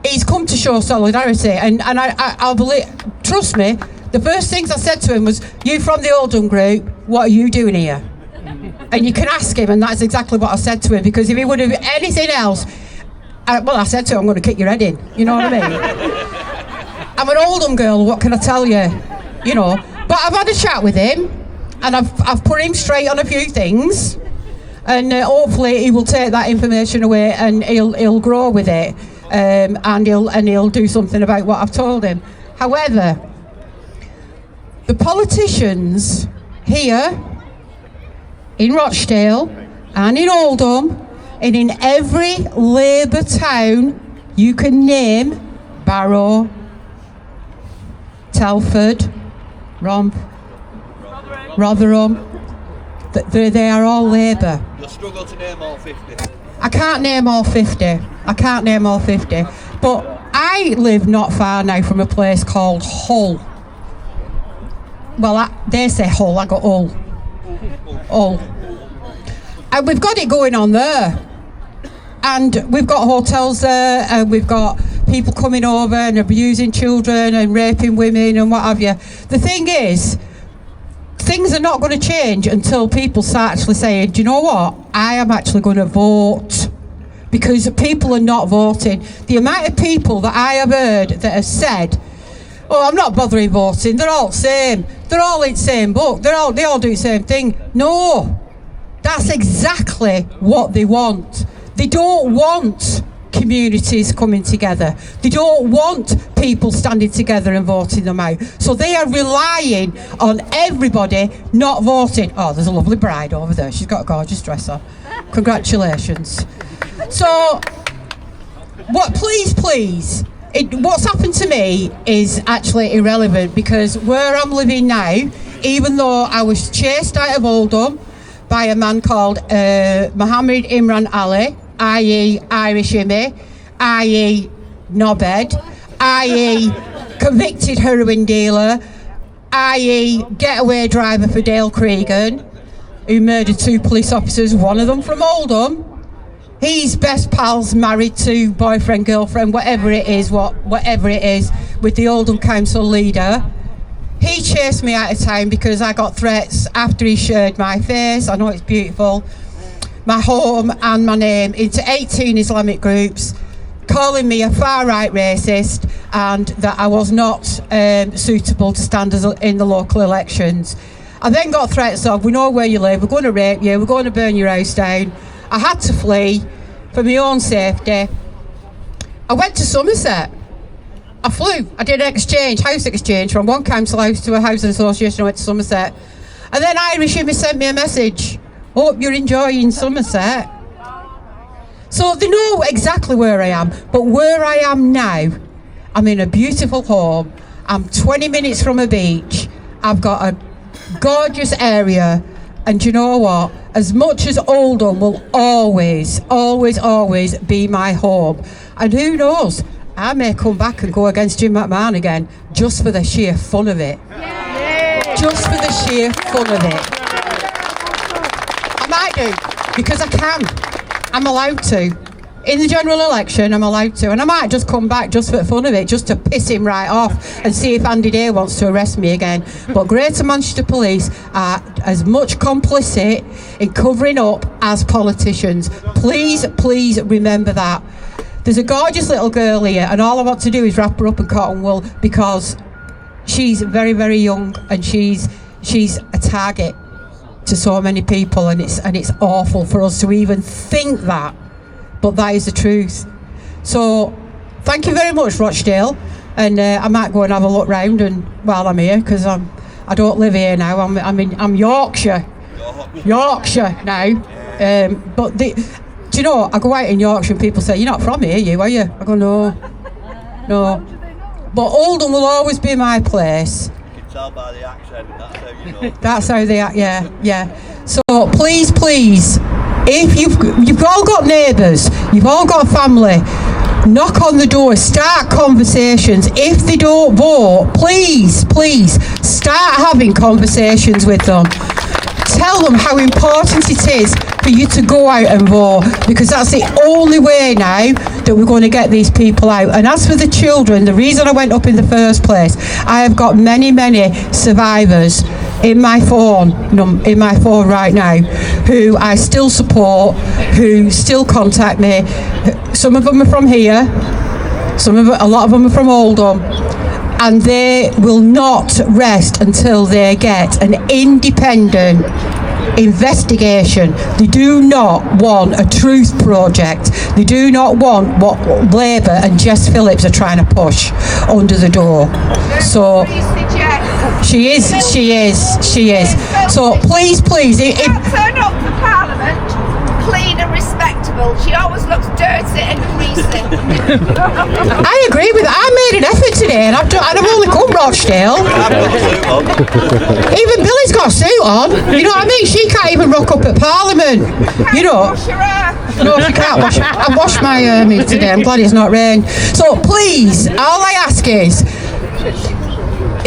he's come to show solidarity, and I'll believe, trust me, the first things I said to him was, you from the Oldham group, what are you doing here? And you can ask him, and that's exactly what I said to him, because if he would have anything else, I said to him, I'm going to kick your head in, you know what I mean? I'm an Oldham girl, what can I tell you? You know, but I've had a chat with him and I've put him straight on a few things and hopefully he will take that information away and he'll grow with it and he'll do something about what I've told him. However, the politicians here in Rochdale and in Oldham and in every Labour town you can name, Barrow, Telford, Romp, Rotherham, they are all Labour. You'll struggle to name all 50. I can't name all 50. But I live not far now from a place called Hull. Well, they say Hull, I got Hull. Hull. And we've got it going on there. And we've got hotels there, and we've got people coming over and abusing children and raping women and what have you. The thing is, things are not going to change until people start actually saying, do you know what, I am actually going to vote. Because people are not voting. The amount of people that I have heard that have said, oh, I'm not bothering voting, they're all the same, they're all in the same book, they all do the same thing. No, that's exactly what they want. They don't want communities coming together. They don't want people standing together and voting them out. So they are relying on everybody not voting. Oh, there's a lovely bride over there. She's got a gorgeous dress on. Congratulations. So, please, what's happened to me is actually irrelevant, because where I'm living now, even though I was chased out of Oldham by a man called Mohammed Imran Ali, i.e. Irish Immy, i.e. knobhead, i.e. convicted heroin dealer, i.e. getaway driver for Dale Cregan, who murdered 2 police officers, one of them from Oldham. He's best pals, married to boyfriend, girlfriend, whatever it is, with the Oldham Council leader. He chased me out of town because I got threats after he shared my face. I know it's beautiful. My home and my name into 18 Islamic groups, calling me a far-right racist and that I was not suitable to stand in the local elections. I then got threats of, we know where you live, we're going to rape you, we're going to burn your house down. I had to flee for my own safety. I went to Somerset. I flew. I did an house exchange from one council house to a housing association. I went to Somerset. And then Irish sent me a message. Hope you're enjoying Somerset. So they know exactly where I am. But where I am now, I'm in a beautiful home. I'm 20 minutes from a beach. I've got a gorgeous area. And you know what? As much as Oldham will always be my home. And who knows? I may come back and go against Jim McMahon again, just for the sheer fun of it. Just for the sheer fun of it. I might do, because I can. I'm allowed to. In the general election, I'm allowed to. And I might just come back just for the fun of it, just to piss him right off and see if Andy Day wants to arrest me again. But Greater Manchester Police are as much complicit in covering up as politicians. Please remember that. There's a gorgeous little girl here, and all I want to do is wrap her up in cotton wool because she's very, very young, and she's a target to so many people, and it's awful for us to even think that, but that is the truth. So, thank you very much, Rochdale, and I might go and have a look round and while I'm here, because I don't live here now. I'm Yorkshire now, but do you know, I go out in Yorkshire and people say, you're not from here, are you? I go, no. But Oldham will always be my place. You can tell by the accent, that's how you know. That's how they act, yeah. So please, if you've all got neighbours, you've all got family, knock on the door, start conversations. If they don't vote, please, start having conversations with them. Tell them how important it is for you to go out and vote, because that's the only way now that we're going to get these people out. And as for the children, the reason I went up in the first place, I have got many survivors in my phone right now who I still support, who still contact me. Some of them are from here, a lot of them are from Oldham. And they will not rest until they get an independent investigation. They do not want a truth project. They do not want what Labour and Jess Phillips are trying to push under the door. So she is. So please, if turn up for Parliament clean and respectable. She always looks dirty and greasy. I agree with that. I made an effort today, and I've only come Rochdale. Even Billy's got a suit on. You know what I mean? She can't even rock up at Parliament. You know. No, she can't wash. I washed my hair today. I'm glad it's not rained. So please, all I ask is,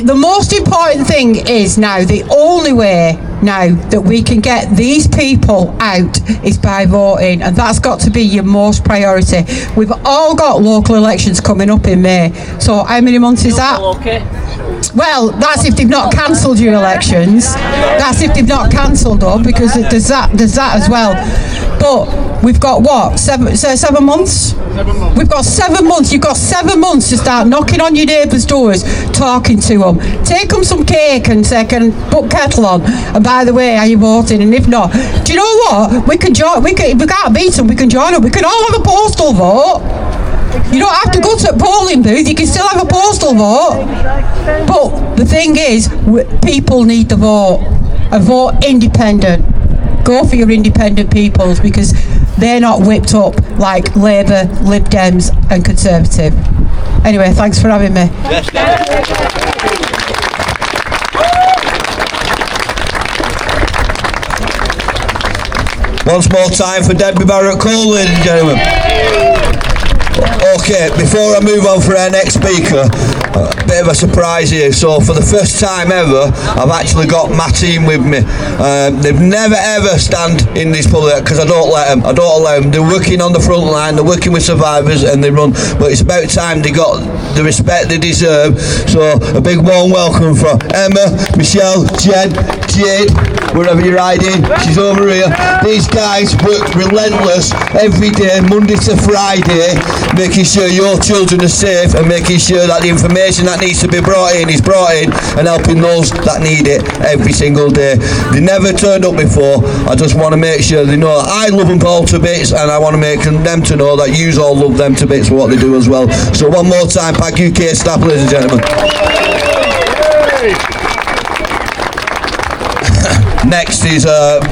the most important thing is now, the only way now that we can get these people out is by voting, and that's got to be your most priority. We've all got local elections coming up in May. So how many months is that? Well, that's if they've not cancelled your elections. That's if they've not cancelled them, because there's that as well. But we've got what? 7 months? We've got 7 months. You've got 7 months to start knocking on your neighbours' doors, talking to them. Take them some cake and say, can put kettle on. And by the way, are you voting? And if not, do you know what? We can join. If we can't beat them, we can join them. We can all have a postal vote. You don't have to go to a polling booth. You can still have a postal vote. But the thing is, people need the vote. A vote independent. Go for your independent peoples, because they're not whipped up like Labour, Lib Dems and Conservative. Anyway, thanks for having me. Once more time for Debbie Barrett-Cole, ladies and gentlemen. Okay, before I move on for our next speaker, a bit of a surprise here. So for the first time ever, I've actually got my team with me. They've never ever stand in this public because I don't let them. I don't allow them. They're working on the front line. They're working with survivors and they run. But it's about time they got the respect they deserve. So a big warm welcome for Emma, Michelle, Jen, Jade, wherever you're riding. She's over here. These guys work relentless every day, Monday to Friday, making sure your children are safe and making sure that the information that needs to be brought in is brought in and helping those that need it every single day. They never turned up before. I just want to make sure they know that I love them all to bits, and I want to make them to know that you all love them to bits for what they do as well. So one more time, Pack UK staff, ladies and gentlemen. Next is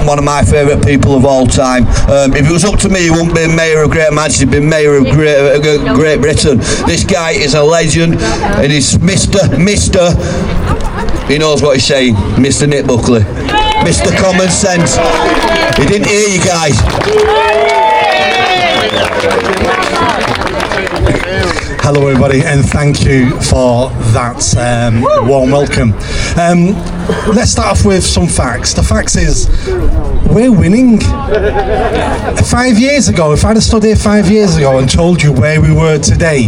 one of my favourite people of all time. If it was up to me, he wouldn't be Mayor of Great Manchester, he'd be Mayor of Great Britain. This guy is a legend, and he's Mr. He knows what he's saying, Mr. Nick Buckley. Mr. Common Sense. He didn't hear you guys. Hello everybody, and thank you for that warm welcome. Let's start off with some facts. The facts is, we're winning. 5 years ago, if I'd have stood here 5 years ago and told you where we were today,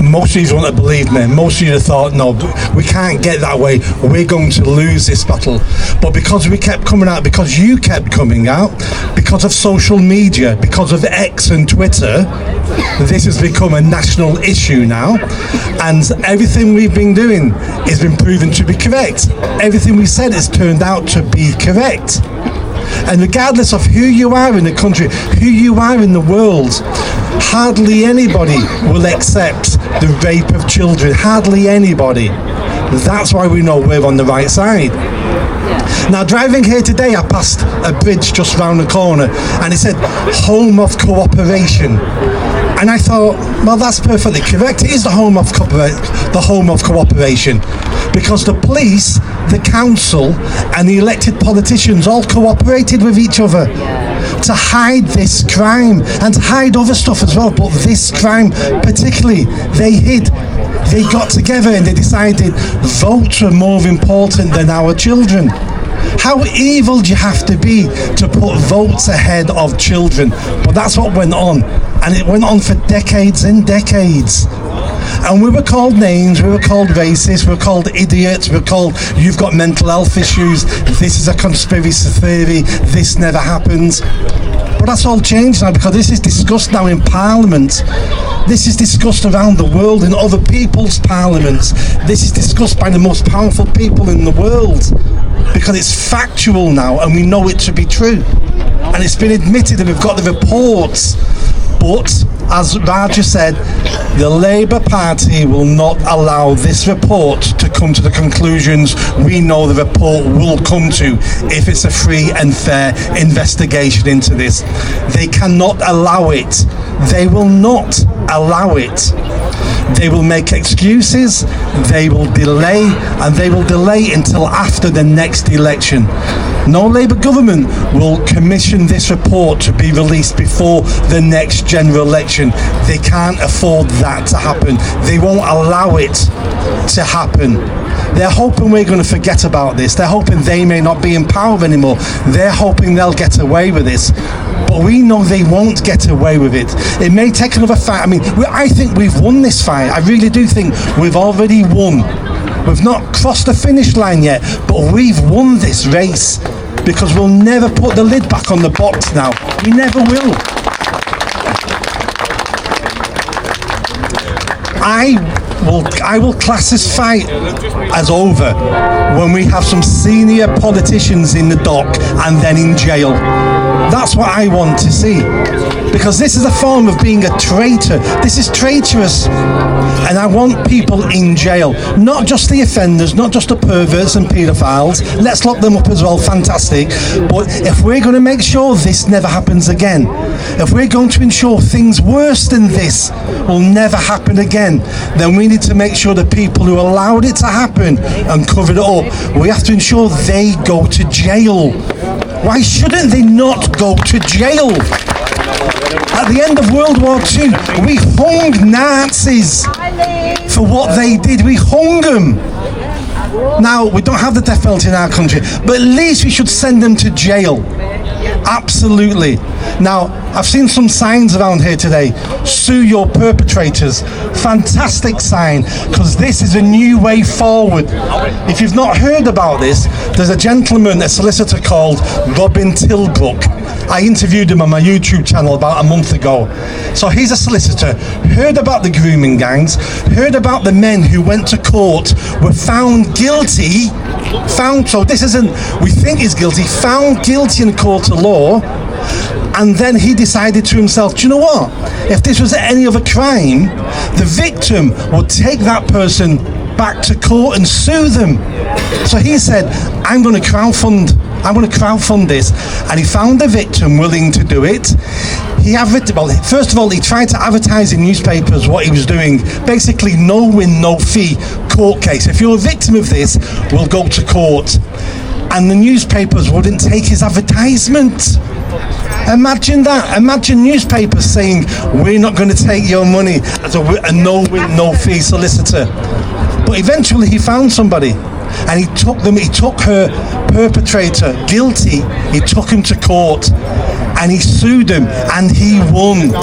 most of you wouldn't have believed me. Most of you have thought, no, we can't get that way. We're going to lose this battle. But because we kept coming out, because you kept coming out, because of social media, because of X and Twitter, this has become a national issue now. And everything we've been doing has been proven to be correct. Everything we said has turned out to be correct. And regardless of who you are in the country, who you are in the world, hardly anybody will accept the rape of children. Hardly anybody. That's why we know we're on the right side. Now, driving here today, I passed a bridge just round the corner, and it said Home of Cooperation. And I thought, well, that's perfectly correct. It is the home of cooperation, because the police, the council, and the elected politicians all cooperated with each other to hide this crime and to hide other stuff as well. But this crime, particularly, they hid. They got together and they decided votes were more important than our children. How evil do you have to be to put votes ahead of children? But that's what went on, and it went on for decades and decades. And we were called names, we were called racist, we were called idiots, we were called, you've got mental health issues, this is a conspiracy theory, this never happens. But that's all changed now, because this is discussed now in Parliament. This is discussed around the world in other people's parliaments. This is discussed by the most powerful people in the world, because it's factual now and we know it to be true. And it's been admitted and we've got the reports. But, as Raja said, the Labour Party will not allow this report to come to the conclusions we know the report will come to if it's a free and fair investigation into this. They cannot allow it. They will not allow it. They will make excuses, they will delay, and they will delay until after the next election. No Labour government will commission this report to be released before the next general election. They can't afford that to happen. They won't allow it to happen. They're hoping we're going to forget about this. They're hoping they may not be in power anymore. They're hoping they'll get away with this. But we know they won't get away with it. It may take another fight. I mean, I think we've won this fight. I really do think we've already won. We've not crossed the finish line yet, but we've won this race, because we'll never put the lid back on the box now. We never will. I will class this fight as over when we have some senior politicians in the dock and then in jail. That's what I want to see, because this is a form of being a traitor. This is traitorous, and I want people in jail, not just the offenders, not just the perverts and paedophiles. Let's lock them up as well, fantastic. But if we're going to make sure this never happens again, if we're going to ensure things worse than this will never happen again, then we need to make sure the people who allowed it to happen and covered it up, we have to ensure they go to jail. Why shouldn't they not go to jail? At the end of World War II, we hung Nazis. for what they did. We hung them. Now, we don't have the death penalty in our country, but at least we should send them to jail. Absolutely. Now, I've seen some signs around here today. Sue your perpetrators. Fantastic sign, because this is a new way forward. If you've not heard about this, there's a gentleman, a solicitor called Robin Tilbrook. I interviewed him on my YouTube channel about a month ago. So he's a solicitor, heard about the grooming gangs, heard about the men who went to court, were found guilty, so this isn't, we think he's guilty, found guilty in a court of law, and then he decided to himself, do you know what? If this was any other crime, the victim would take that person back to court and sue them. So he said, I'm going to crowdfund this, and he found a victim willing to do it. First of all, he tried to advertise in newspapers what he was doing. Basically, no win, no fee court case. If you're a victim of this, we'll go to court. And the newspapers wouldn't take his advertisement. Imagine that. Imagine newspapers saying, we're not going to take your money as a no win, no fee solicitor. But eventually he found somebody, and he took her perpetrator guilty, he took him to court, and he sued him, and he won.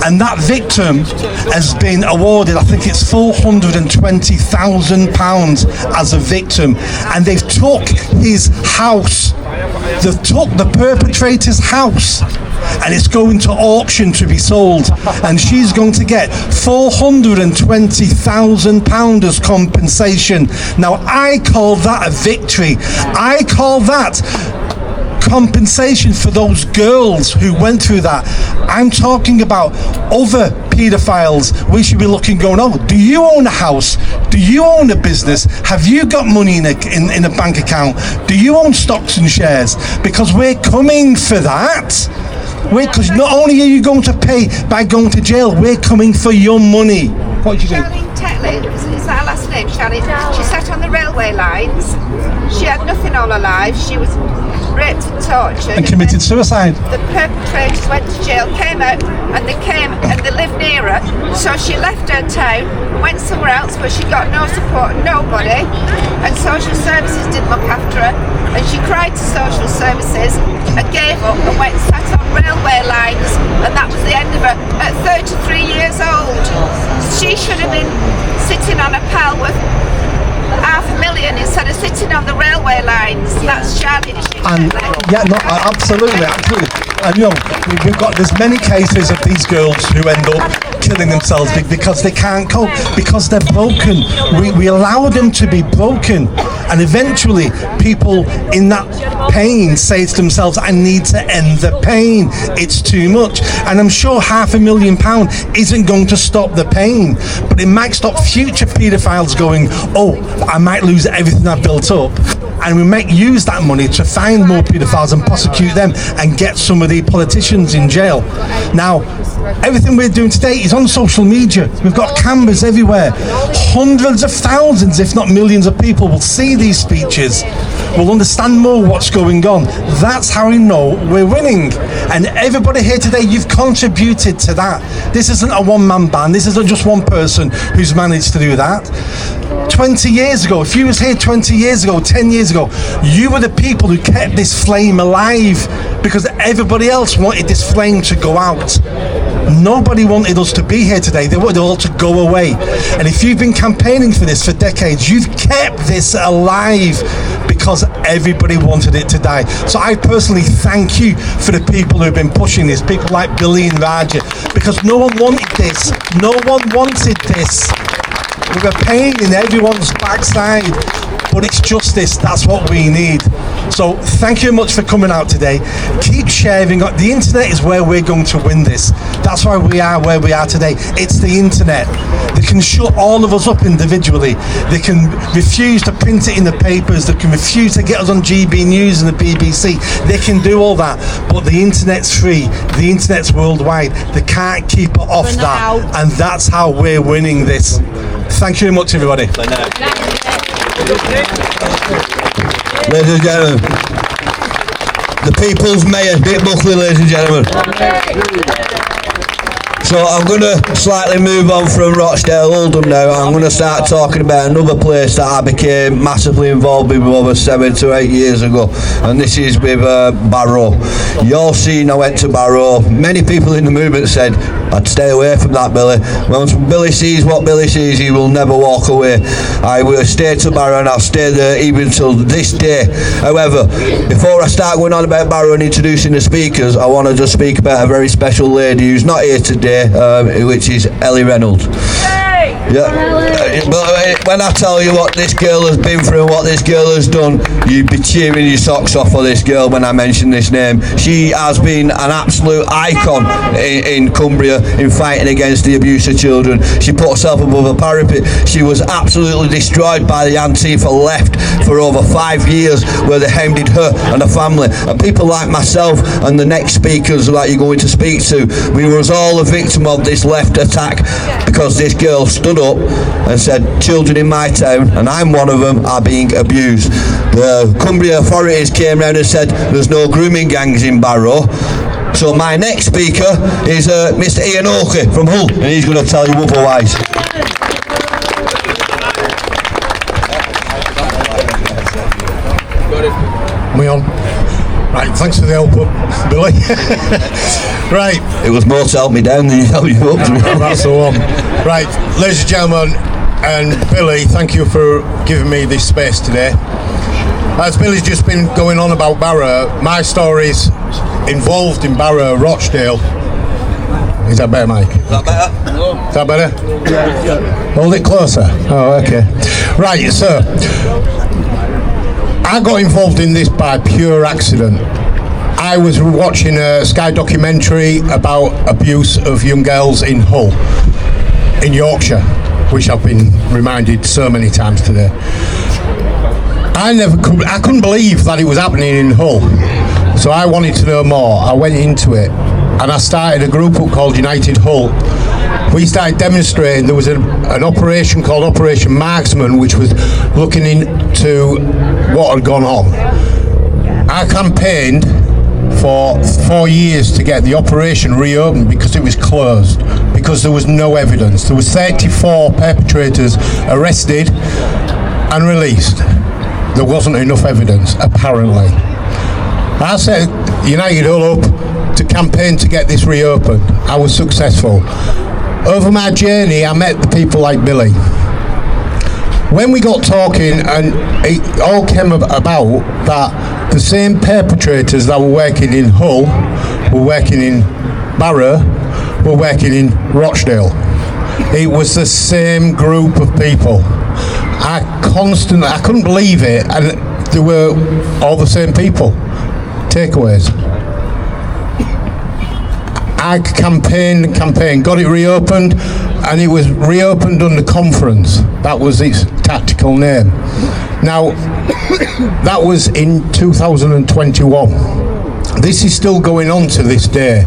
And that victim has been awarded, I think it's £420,000 as a victim. And they've took his house. They've took the perpetrator's house, and it's going to auction to be sold, and she's going to get £420,000 as compensation. Now, I call that a victory. I call that compensation for those girls who went through that. I'm talking about other paedophiles. We should be looking, going, oh, do you own a house? Do you own a business? Have you got money in a bank account? Do you own stocks and shares? Because we're coming for that. Because not only are you going to pay by going to jail, we're coming for your money. What did you do? Charlene Tetley, is that her last name, Charlene? She sat on the railway lines. She had nothing all her life. She was raped and tortured. And committed suicide. The perpetrators went to jail, came out, and they lived near her. So she left her town, went somewhere else where she got no support, nobody, and social services didn't look after her. And she cried to social services and gave up and went and sat on railway lines, and that was the end of her at 33 years old. She should have been sitting on a pal with $500,000 instead of sitting on the railway lines. That's Charlie. And yeah, no, absolutely. And you know, there's many cases of these girls who end up killing themselves because they can't cope, because they're broken. We allow them to be broken, and eventually people in that pain say to themselves, I need to end the pain, it's too much. And I'm sure £500,000 isn't going to stop the pain, but it might stop future paedophiles going, oh, I might lose everything I've built up. And we might use that money to find more paedophiles and prosecute them and get some of the politicians in jail. Now, everything we're doing today is on social media. We've got cameras everywhere. Hundreds of thousands, if not millions of people will see these speeches, will understand more what's going on. That's how we know we're winning. And everybody here today, you've contributed to that. This isn't a one-man band. This isn't just one person who's managed to do that. 20 years ago, if you was here 20 years ago, 10 years ago, you were the people who kept this flame alive, because everybody else wanted this flame to go out. Nobody wanted us to be here today. They wanted it all to go away. And if you've been campaigning for this for decades, you've kept this alive because everybody wanted it to die. So I personally thank you for the people who've been pushing this, people like Billy and Raja, because no one wanted this. No one wanted this. We were pain in everyone's backside, but it's justice. That's what we need. So thank you very much for coming out today. Keep sharing. The internet is where we're going to win this. That's why we are where we are today. It's the internet. They can shut all of us up individually. They can refuse to print it in the papers. They can refuse to get us on GB News and the BBC. They can do all that, but the internet's free. The internet's worldwide. They can't keep it off that, and that's how we're winning this. Thank you very much, everybody. Ladies and gentlemen, the People's Mayor, Dick Buckley, ladies and gentlemen. So I'm going to slightly move on from Rochdale Oldham now. I'm going to start talking about another place that I became massively involved with over 7 to 8 years ago, and this is with Barrow. You all seen I went to Barrow. Many people in the movement said I'd stay away from that, Billy. Once Billy sees what Billy sees, he will never walk away. I will stay to Barrow, and I'll stay there even till this day. However, before I start going on about Barrow and introducing the speakers, I want to just speak about a very special lady who's not here today, which is Ellie Reynolds. Yeah, but when I tell you what this girl has been through and what this girl has done, you'd be cheering your socks off for this girl when I mention this name. She has been an absolute icon in Cumbria in fighting against the abuse of children. She put herself above a parapet. She was absolutely destroyed by the Antifa left for over 5 years, where they hounded her and her family. And people like myself and the next speakers that you're going to speak to, we was all a victim of this left attack, because this girl stood up and said, children in my town, and I'm one of them, are being abused. The Cumbria authorities came round and said there's no grooming gangs in Barrow. So my next speaker is Mr. Ian Oakley from Hull, and he's going to tell you otherwise. Am we on? Right, thanks for the help up, Billy. Right. It was more to help me down than you help you up. That's the one. Right, ladies and gentlemen, and Billy, thank you for giving me this space today. As Billy's just been going on about Barrow, my story's involved in Barrow, Rochdale. Is that better, Mike? Is that better? No. Is that better? Yeah. Hold it closer. Oh, okay. Right, so I got involved in this by pure accident. I was watching a Sky documentary about abuse of young girls in Hull, in Yorkshire, which I've been reminded so many times today. I couldn't believe that it was happening in Hull, so I wanted to know more. I went into it, and I started a group up called United Hull. We started demonstrating. There was an operation called Operation Marksman, which was looking into what had gone on. I campaigned for 4 years to get the operation reopened because it was closed, because there was no evidence. There was 34 perpetrators arrested and released. There wasn't enough evidence, apparently. I set United Hull up to campaign to get this reopened. I was successful. Over my journey, I met the people like Billy. When we got talking, and it all came about that the same perpetrators that were working in Hull, were working in Barrow, were working in Rochdale. It was the same group of people. I couldn't believe it, and they were all the same people. Takeaways. I campaigned, got it reopened, and it was reopened under conference. That was its tactical name. Now, that was in 2021. This is still going on to this day.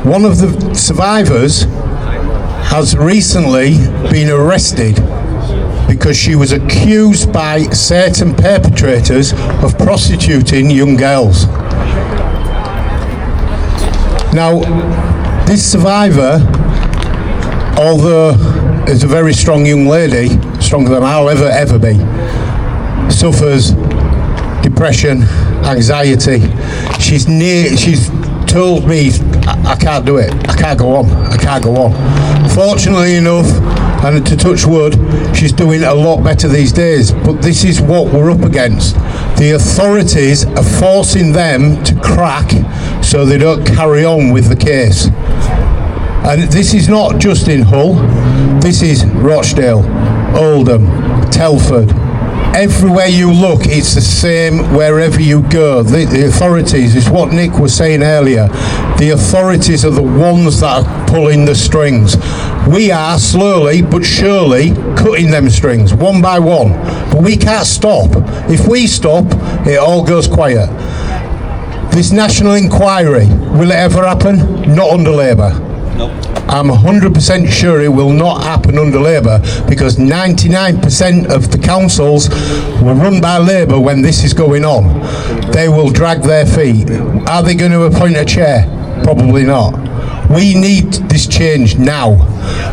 One of the survivors has recently been arrested because she was accused by certain perpetrators of prostituting young girls. Now, this survivor, although is a very strong young lady, stronger than I'll ever be, suffers depression, anxiety. She's told me, I can't do it, I can't go on. Fortunately enough, and to touch wood, she's doing a lot better these days. But this is what we're up against. The authorities are forcing them to crack so they don't carry on with the case. And this is not just in Hull, this is Rochdale, Oldham, Telford. Everywhere you look, it's the same wherever you go. The authorities, is what Nick was saying earlier, the authorities are the ones that are pulling the strings. We are slowly but surely cutting them strings, one by one. But we can't stop. If we stop, it all goes quiet. This national inquiry, will it ever happen? Not under Labour. Nope. I'm 100% sure it will not happen under Labour, because 99% of the councils were run by Labour when this is going on. They will drag their feet. Are they going to appoint a chair? Probably not. We need this change now.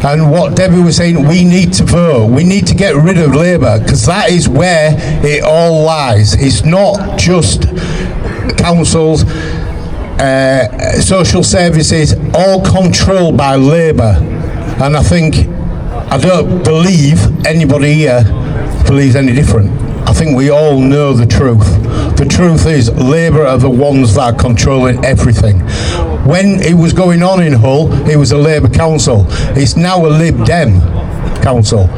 And what Debbie was saying, we need to vote. We need to get rid of Labour, because that is where it all lies. It's not just councils, social services, all controlled by Labour. And I don't believe anybody here believes any different. I think we all know the truth. The truth is Labour are the ones that are controlling everything. When it was going on in Hull, it was a Labour council. It's now a Lib Dem council.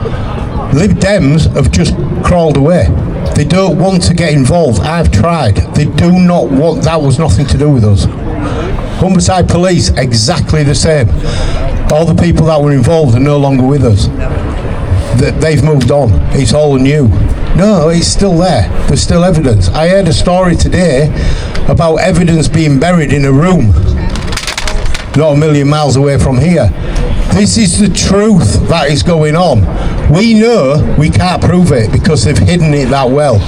Lib Dems have just crawled away. They don't want to get involved. I've tried. They do not want, that was nothing to do with us. Humberside Police, exactly the same. All the people that were involved are no longer with us. They've moved on. It's all new. No, it's still there. There's still evidence. I heard a story today about evidence being buried in a room not a million miles away from here. This is the truth that is going on. We know we can't prove it because they've hidden it that well.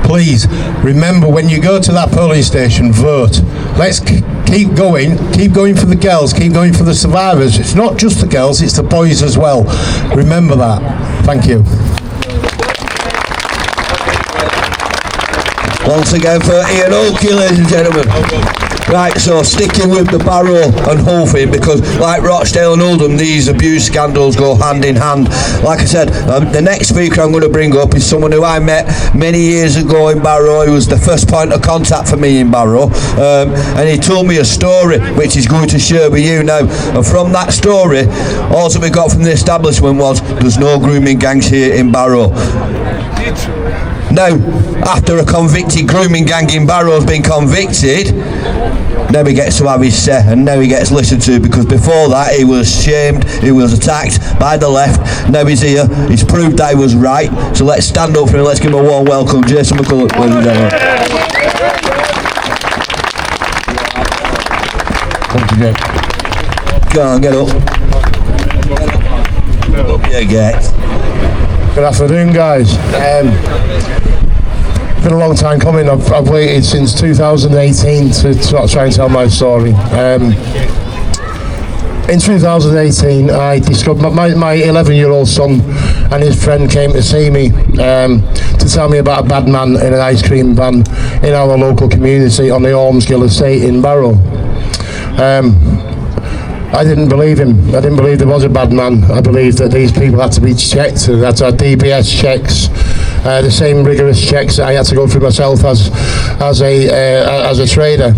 Please, remember when you go to that polling station, vote. Let's keep going for the girls, keep going for the survivors. It's not just the girls, it's the boys as well. Remember that. Thank you. Once again for Ian Oakey, ladies and gentlemen. Right, so sticking with the Barrow and Hull thing, because like Rochdale and Oldham, these abuse scandals go hand in hand. Like I said, the next speaker I'm going to bring up is someone who I met many years ago in Barrow. He was the first point of contact for me in Barrow, and he told me a story which he's going to share with you now. And from that story, all that we got from the establishment was there's no grooming gangs here in Barrow. Now, after a convicted grooming gang in Barrow has been convicted, now he gets to have his say, and now he gets listened to, because before that he was shamed, he was attacked by the left. Now he's here, he's proved that he was right. So let's stand up for him, let's give him a warm welcome. Jason McCulloch, ladies and gentlemen. Go on, get up. Up you get. Good afternoon, guys. It's been a long time coming. I've waited since 2018 to try and tell my story. In 2018, I discovered my 11-year-old son and his friend came to see me to tell me about a bad man in an ice cream van in our local community on the Ormsgill estate in Barrow. I didn't believe him. I didn't believe there was a bad man. I believed that these people had to be checked, that our DBS checks, the same rigorous checks that I had to go through myself as a trader.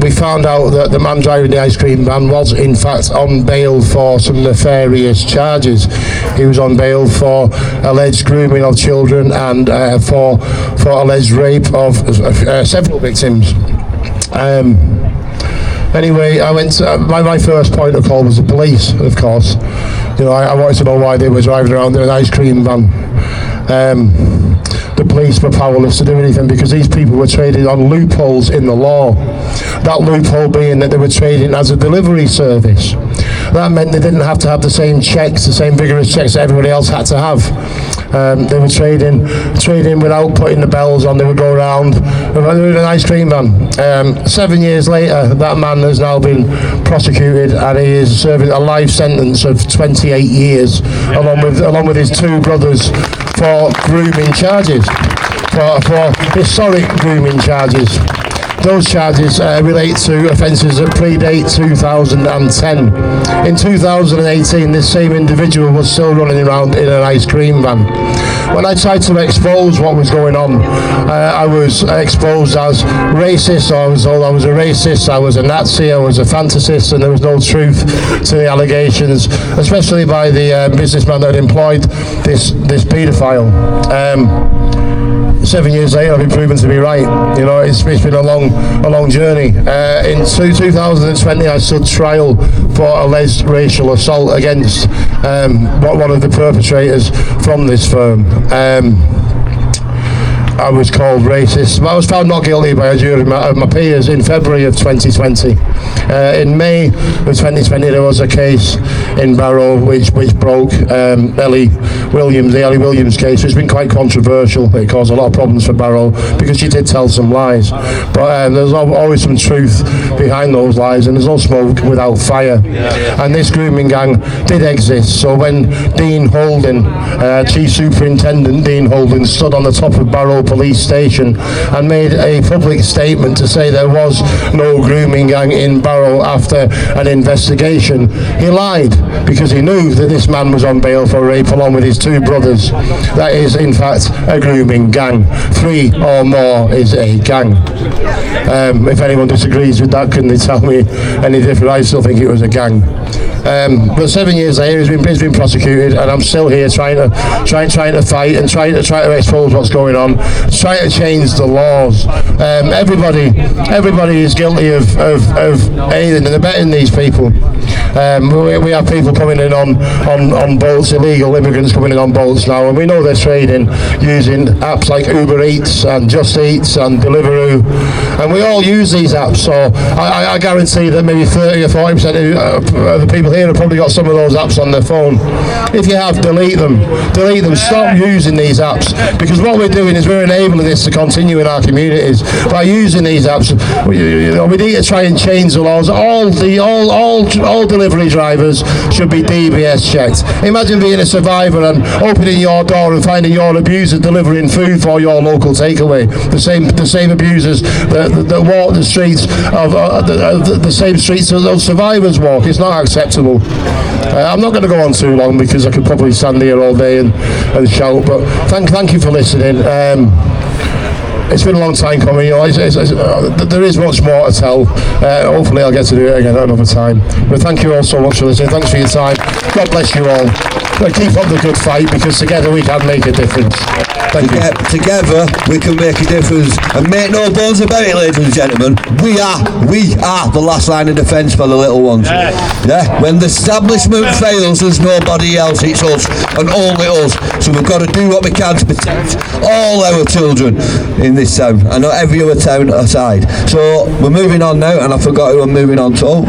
We found out that the man driving the ice cream van was in fact on bail for some nefarious charges. He was on bail for alleged grooming of children and for alleged rape of several victims. Anyway, I went to, my first point of call was the police, of course. You know, I wanted to know why they were driving around in an ice cream van. The police were powerless to do anything because these people were trading on loopholes in the law. That loophole being that they were trading as a delivery service. That meant they didn't have to have the same checks, the same vigorous checks that everybody else had to have. They were trading without putting the bells on. They would go around in an ice cream van. 7 years later, that man has now been prosecuted and he is serving a life sentence of 28 years, along with his two brothers, for grooming charges, for historic grooming charges. Those charges relate to offences that predate 2010. In 2018, this same individual was still running around in an ice cream van. When I tried to expose what was going on, I was exposed as racist. I was told I was a racist, I was a Nazi, I was a fantasist, and there was no truth to the allegations, especially by the businessman that employed this paedophile. 7 years later, I've been proven to be right. You know, it's been a long journey. In 2020, I stood trial for alleged racial assault against one of the perpetrators from this firm. I was called racist. I was found not guilty by a jury of my peers in February of 2020. In May of 2020 there was a case in Barrow which broke the Ellie Williams case. It's been quite controversial. It caused a lot of problems for Barrow because she did tell some lies. But there's always some truth behind those lies, and there's no smoke without fire. And this grooming gang did exist. So when Dean Holden, Chief Superintendent Dean Holden, stood on the top of Barrow Police Station and made a public statement to say there was no grooming gang in Barrow after an investigation, he lied, because he knew that this man was on bail for rape along with his two brothers. That is in fact a grooming gang. 3 or more is a gang. If anyone disagrees with that, can they tell me any different? I still think it was a gang. But 7 years later, he's been prosecuted, and I'm still here trying to fight and trying to expose what's going on, trying to change the laws. Everybody is guilty of aiding and abetting these people. We have people coming in on boats, illegal immigrants coming in on boats now, and we know they're trading using apps like Uber Eats and Just Eats and Deliveroo, and we all use these apps. So I guarantee that maybe 30 or 40% of the people here have probably got some of those apps on their phone. If you have, delete them. Stop using these apps, because what we're doing is we're enabling this to continue in our communities by using these apps. We need to try and change the laws. All delivery drivers should be DBS checked. Imagine being a survivor and opening your door and finding your abuser delivering food for your local takeaway. The same abusers that walk the streets of the same streets that those survivors walk. It's not acceptable. I'm not going to go on too long because I could probably stand here all day and shout. But thank you for listening. It's been a long time coming. There is much more to tell. Hopefully I'll get to do it again at another time. But thank you all so much for listening. Thanks for your time. God bless you all. Keep up the good fight, because together we can make a difference. Together we can make a difference, and make no bones about it, ladies and gentlemen. We are the last line of defence for the little ones. Yeah. When the establishment fails, there's nobody else. It's us, and only us. So we've got to do what we can to protect all our children in this town, and not every other town aside. So we're moving on now, and I forgot who I'm moving on to.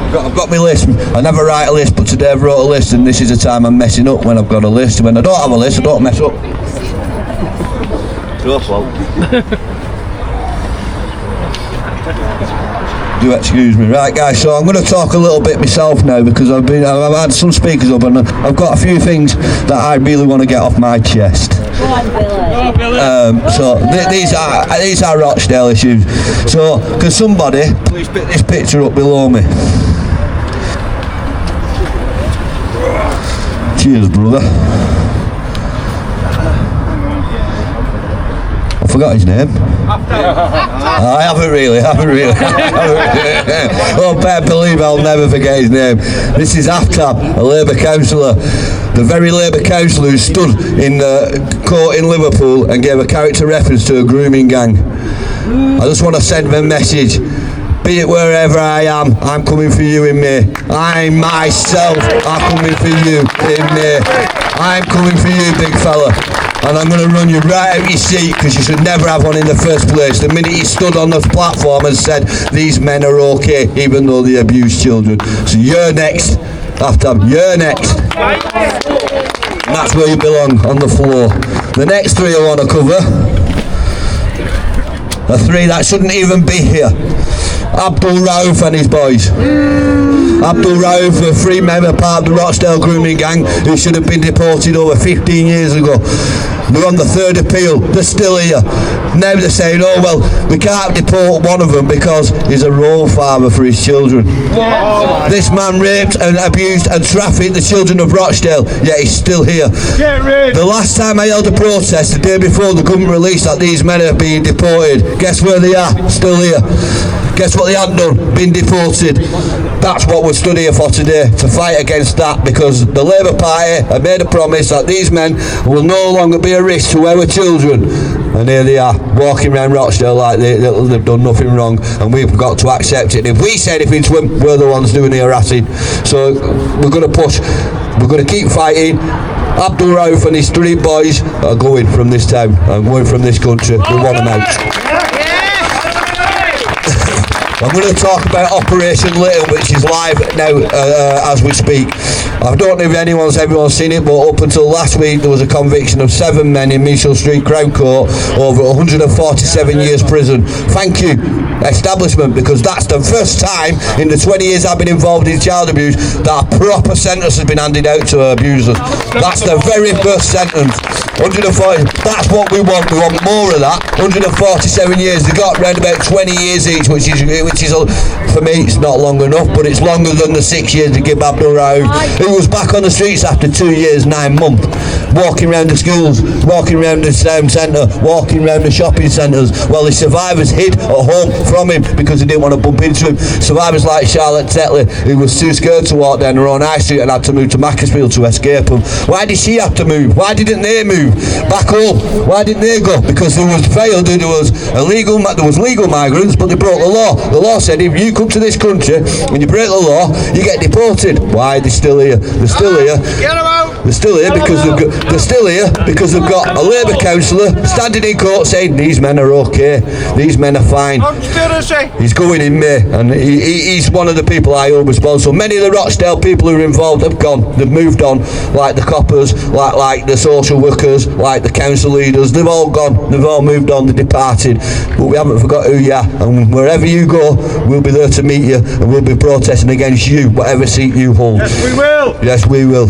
I've got my list. I never write a list, but today I've wrote a list, and this is the time I'm messing up when I've got a list. When I don't have a list, I don't mess up. It's your fault. Do excuse me. Right, guys, so I'm going to talk a little bit myself now, because I've had some speakers up, and I've got a few things that I really want to get off my chest. So these are Rochdale issues. So can somebody please pick this picture up below me? Cheers, brother. I forgot his name. I haven't really. Oh, better believe I'll never forget his name. This is Aftab, a Labour councillor. The very Labour councillor who stood in the court in Liverpool and gave a character reference to a grooming gang. I just want to send them a message. Be it wherever I am, I'm coming for you in May. I myself am coming for you in May. I'm coming for you, big fella. And I'm going to run you right out your seat, because you should never have one in the first place. The minute you stood on the platform and said, these men are okay, even though they abuse children. So you're next. You're next. And that's where you belong, on the floor. The next 3 I want to cover are 3 that shouldn't even be here. Abdul Rauf and his boys. Abdul Rauf, a 3-member part of the Rochdale grooming gang, who should have been deported over 15 years ago. They're on the 3rd appeal. They're still here. Now they're saying, oh well, we can't deport one of them because he's a role father for his children. This man raped and abused and trafficked the children of Rochdale, yet he's still here. The last time I held a protest, the day before the government released that these men are being deported, guess where they are? Still here. Guess what they hadn't done? Been deported. That's what we're stood here for today, to fight against that, because the Labour Party have made a promise that these men will no longer be a risk to our children. And here they are, walking around Rochdale like they've done nothing wrong, and we've got to accept it. If we say anything to them, we're the ones doing the harassing. So we're going to push, we're going to keep fighting, Abdul Rauf and his 3 boys are going from this town, and going from this country. We want them out. I'm going to talk about Operation Little, which is live now as we speak. I don't know if everyone's seen it, but up until last week there was a conviction of 7 men in Michel Street Crown Court over 147 years prison. Thank you, establishment, because that's the first time in the 20 years I've been involved in child abuse that a proper sentence has been handed out to abusers. That's the very first sentence. 140, that's what we want. We want more of that. 147 years. They got around about 20 years each, which is for me, it's not long enough, but it's longer than the 6 years to give Abdul Rauf, who was back on the streets after 2 years, 9 months, walking around the schools, walking around the town centre, walking around the shopping centres, while the survivors hid at home from him because they didn't want to bump into him. Survivors like Charlotte Tetley, who was too scared to walk down her own high street and had to move to Macclesfield to escape him. Why did she have to move? Why didn't they move back home? Why didn't they go? Because there was legal migrants, but they broke the law. The law said if you come to this country and you break the law, you get deported. Why are they still here? They're still here. They're still here because they've got a Labour councillor standing in court saying these men are okay, these men are fine. He's going in May, and he's one of the people I hold responsible. Many of the Rochdale people who are involved have gone. They've moved on, like the coppers, like the social workers, like the council leaders. They've all gone. They've all moved on. They departed. But we haven't forgot who you are. And wherever you go, we'll be there to meet you, and we'll be protesting against you, whatever seat you hold. Yes, we will. Yes, we will.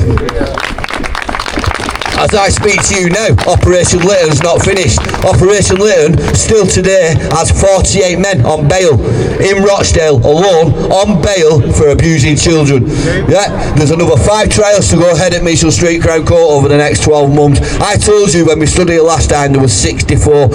As I speak to you now, Operation Lytton's not finished. Operation Lytton still today has 48 men on bail in Rochdale alone, on bail for abusing children. Yeah, there's another 5 trials to go ahead at Michel Street Crown Court over the next 12 months. I told you when we studied it last time there was 64.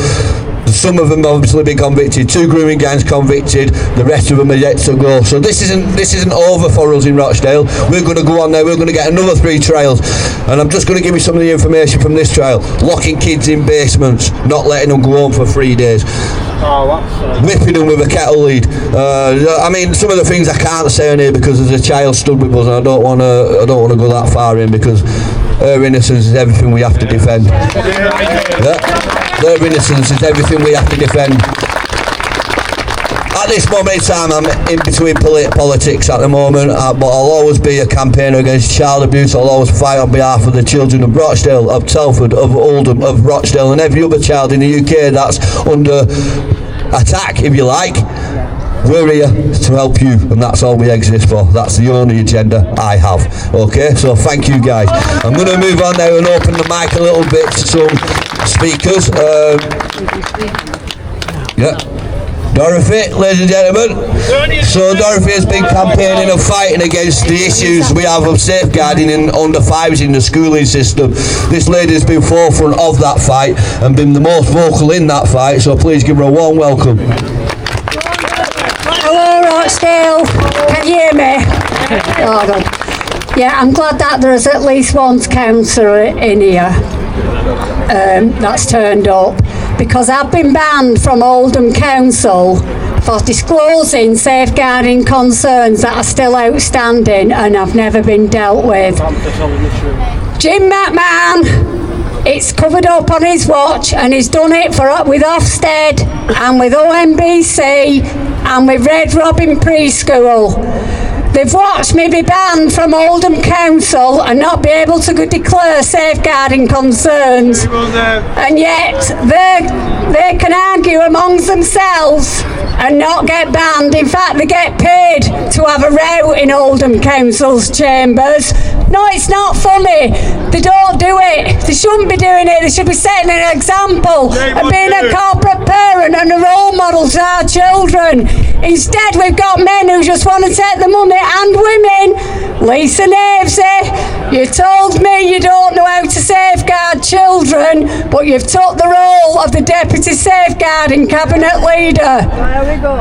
Some of them have obviously been convicted. 2 grooming gangs convicted. The rest of them are yet to go. So this isn't over for us in Rochdale. We're going to go on there. We're going to get another 3 trials. And I'm just going to give you some of the information from this trial. Locking kids in basements, not letting them go home for 3 days. Whipping them with a kettle lead. I mean, some of the things I can't say on here because there's a child stood with us, and I don't want to go that far in because her innocence is everything we have to defend. Yeah. Their innocence is everything we have to defend. At this moment in time, I'm in between politics at the moment, but I'll always be a campaigner against child abuse. I'll always fight on behalf of the children of Rochdale, of Telford, of Oldham, of Rochdale, and every other child in the UK that's under attack, if you like. We're here to help you, and that's all we exist for. That's the only agenda I have. Okay, so thank you guys. I'm going to move on now and open the mic a little bit to some speakers. Yeah. Dorothy, ladies and gentlemen. So Dorothy has been campaigning and fighting against the issues we have of safeguarding in under 5s in the schooling system. This lady has been forefront of that fight and been the most vocal in that fight, so please give her a warm welcome. Hello Rochdale, can you hear me? Oh, God. Yeah, I'm glad that there is at least one councillor in here that's turned up, because I've been banned from Oldham Council for disclosing safeguarding concerns that are still outstanding and have never been dealt with. Jim McMahon, it's covered up on his watch, and he's done it with Ofsted and with OMBC and with Red Robin Preschool. They've watched me be banned from Oldham Council and not be able to declare safeguarding concerns, and yet they can argue amongst themselves and not get banned. In fact, they get paid to have a row in Oldham Council's chambers. No, it's not funny. They don't do it. They shouldn't be doing it. They should be setting an example and being a corporate parent and a role model to our children. Instead, we've got men who just want to take the money, and women. Lisa Navesy, you told me you don't know how to safeguard children, but you've took the role of the Deputy Safeguarding Cabinet Leader,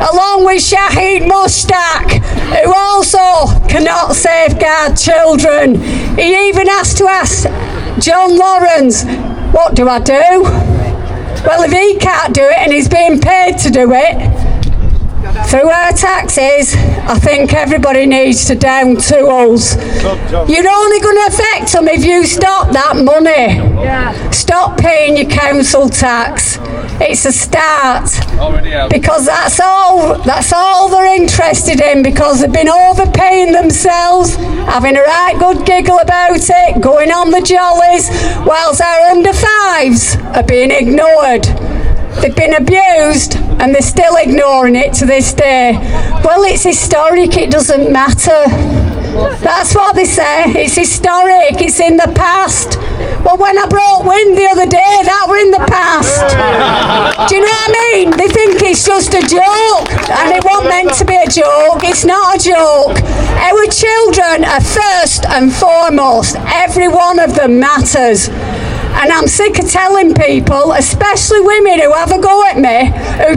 along with Shahid Mushtaq, who also cannot safeguard children. He even has to ask John Lawrence, what do I do? Well, if he can't do it and he's being paid to do it, through our taxes, I think everybody needs to down tools. You're only going to affect them if you stop that money. Stop paying your council tax. It's a start, because that's all they're interested in, because they've been overpaying themselves, having a right good giggle about it, going on the jollies, whilst our under fives are being ignored. They've been abused and they're still ignoring it to this day. Well, it's historic, it doesn't matter. That's what they say, it's historic, it's in the past. Well, when I brought wind the other day, that were in the past. Do you know what I mean? They think it's just a joke, and it wasn't meant to be a joke. It's not a joke. Our children are first and foremost. Every one of them matters. And I'm sick of telling people, especially women who have a go at me, who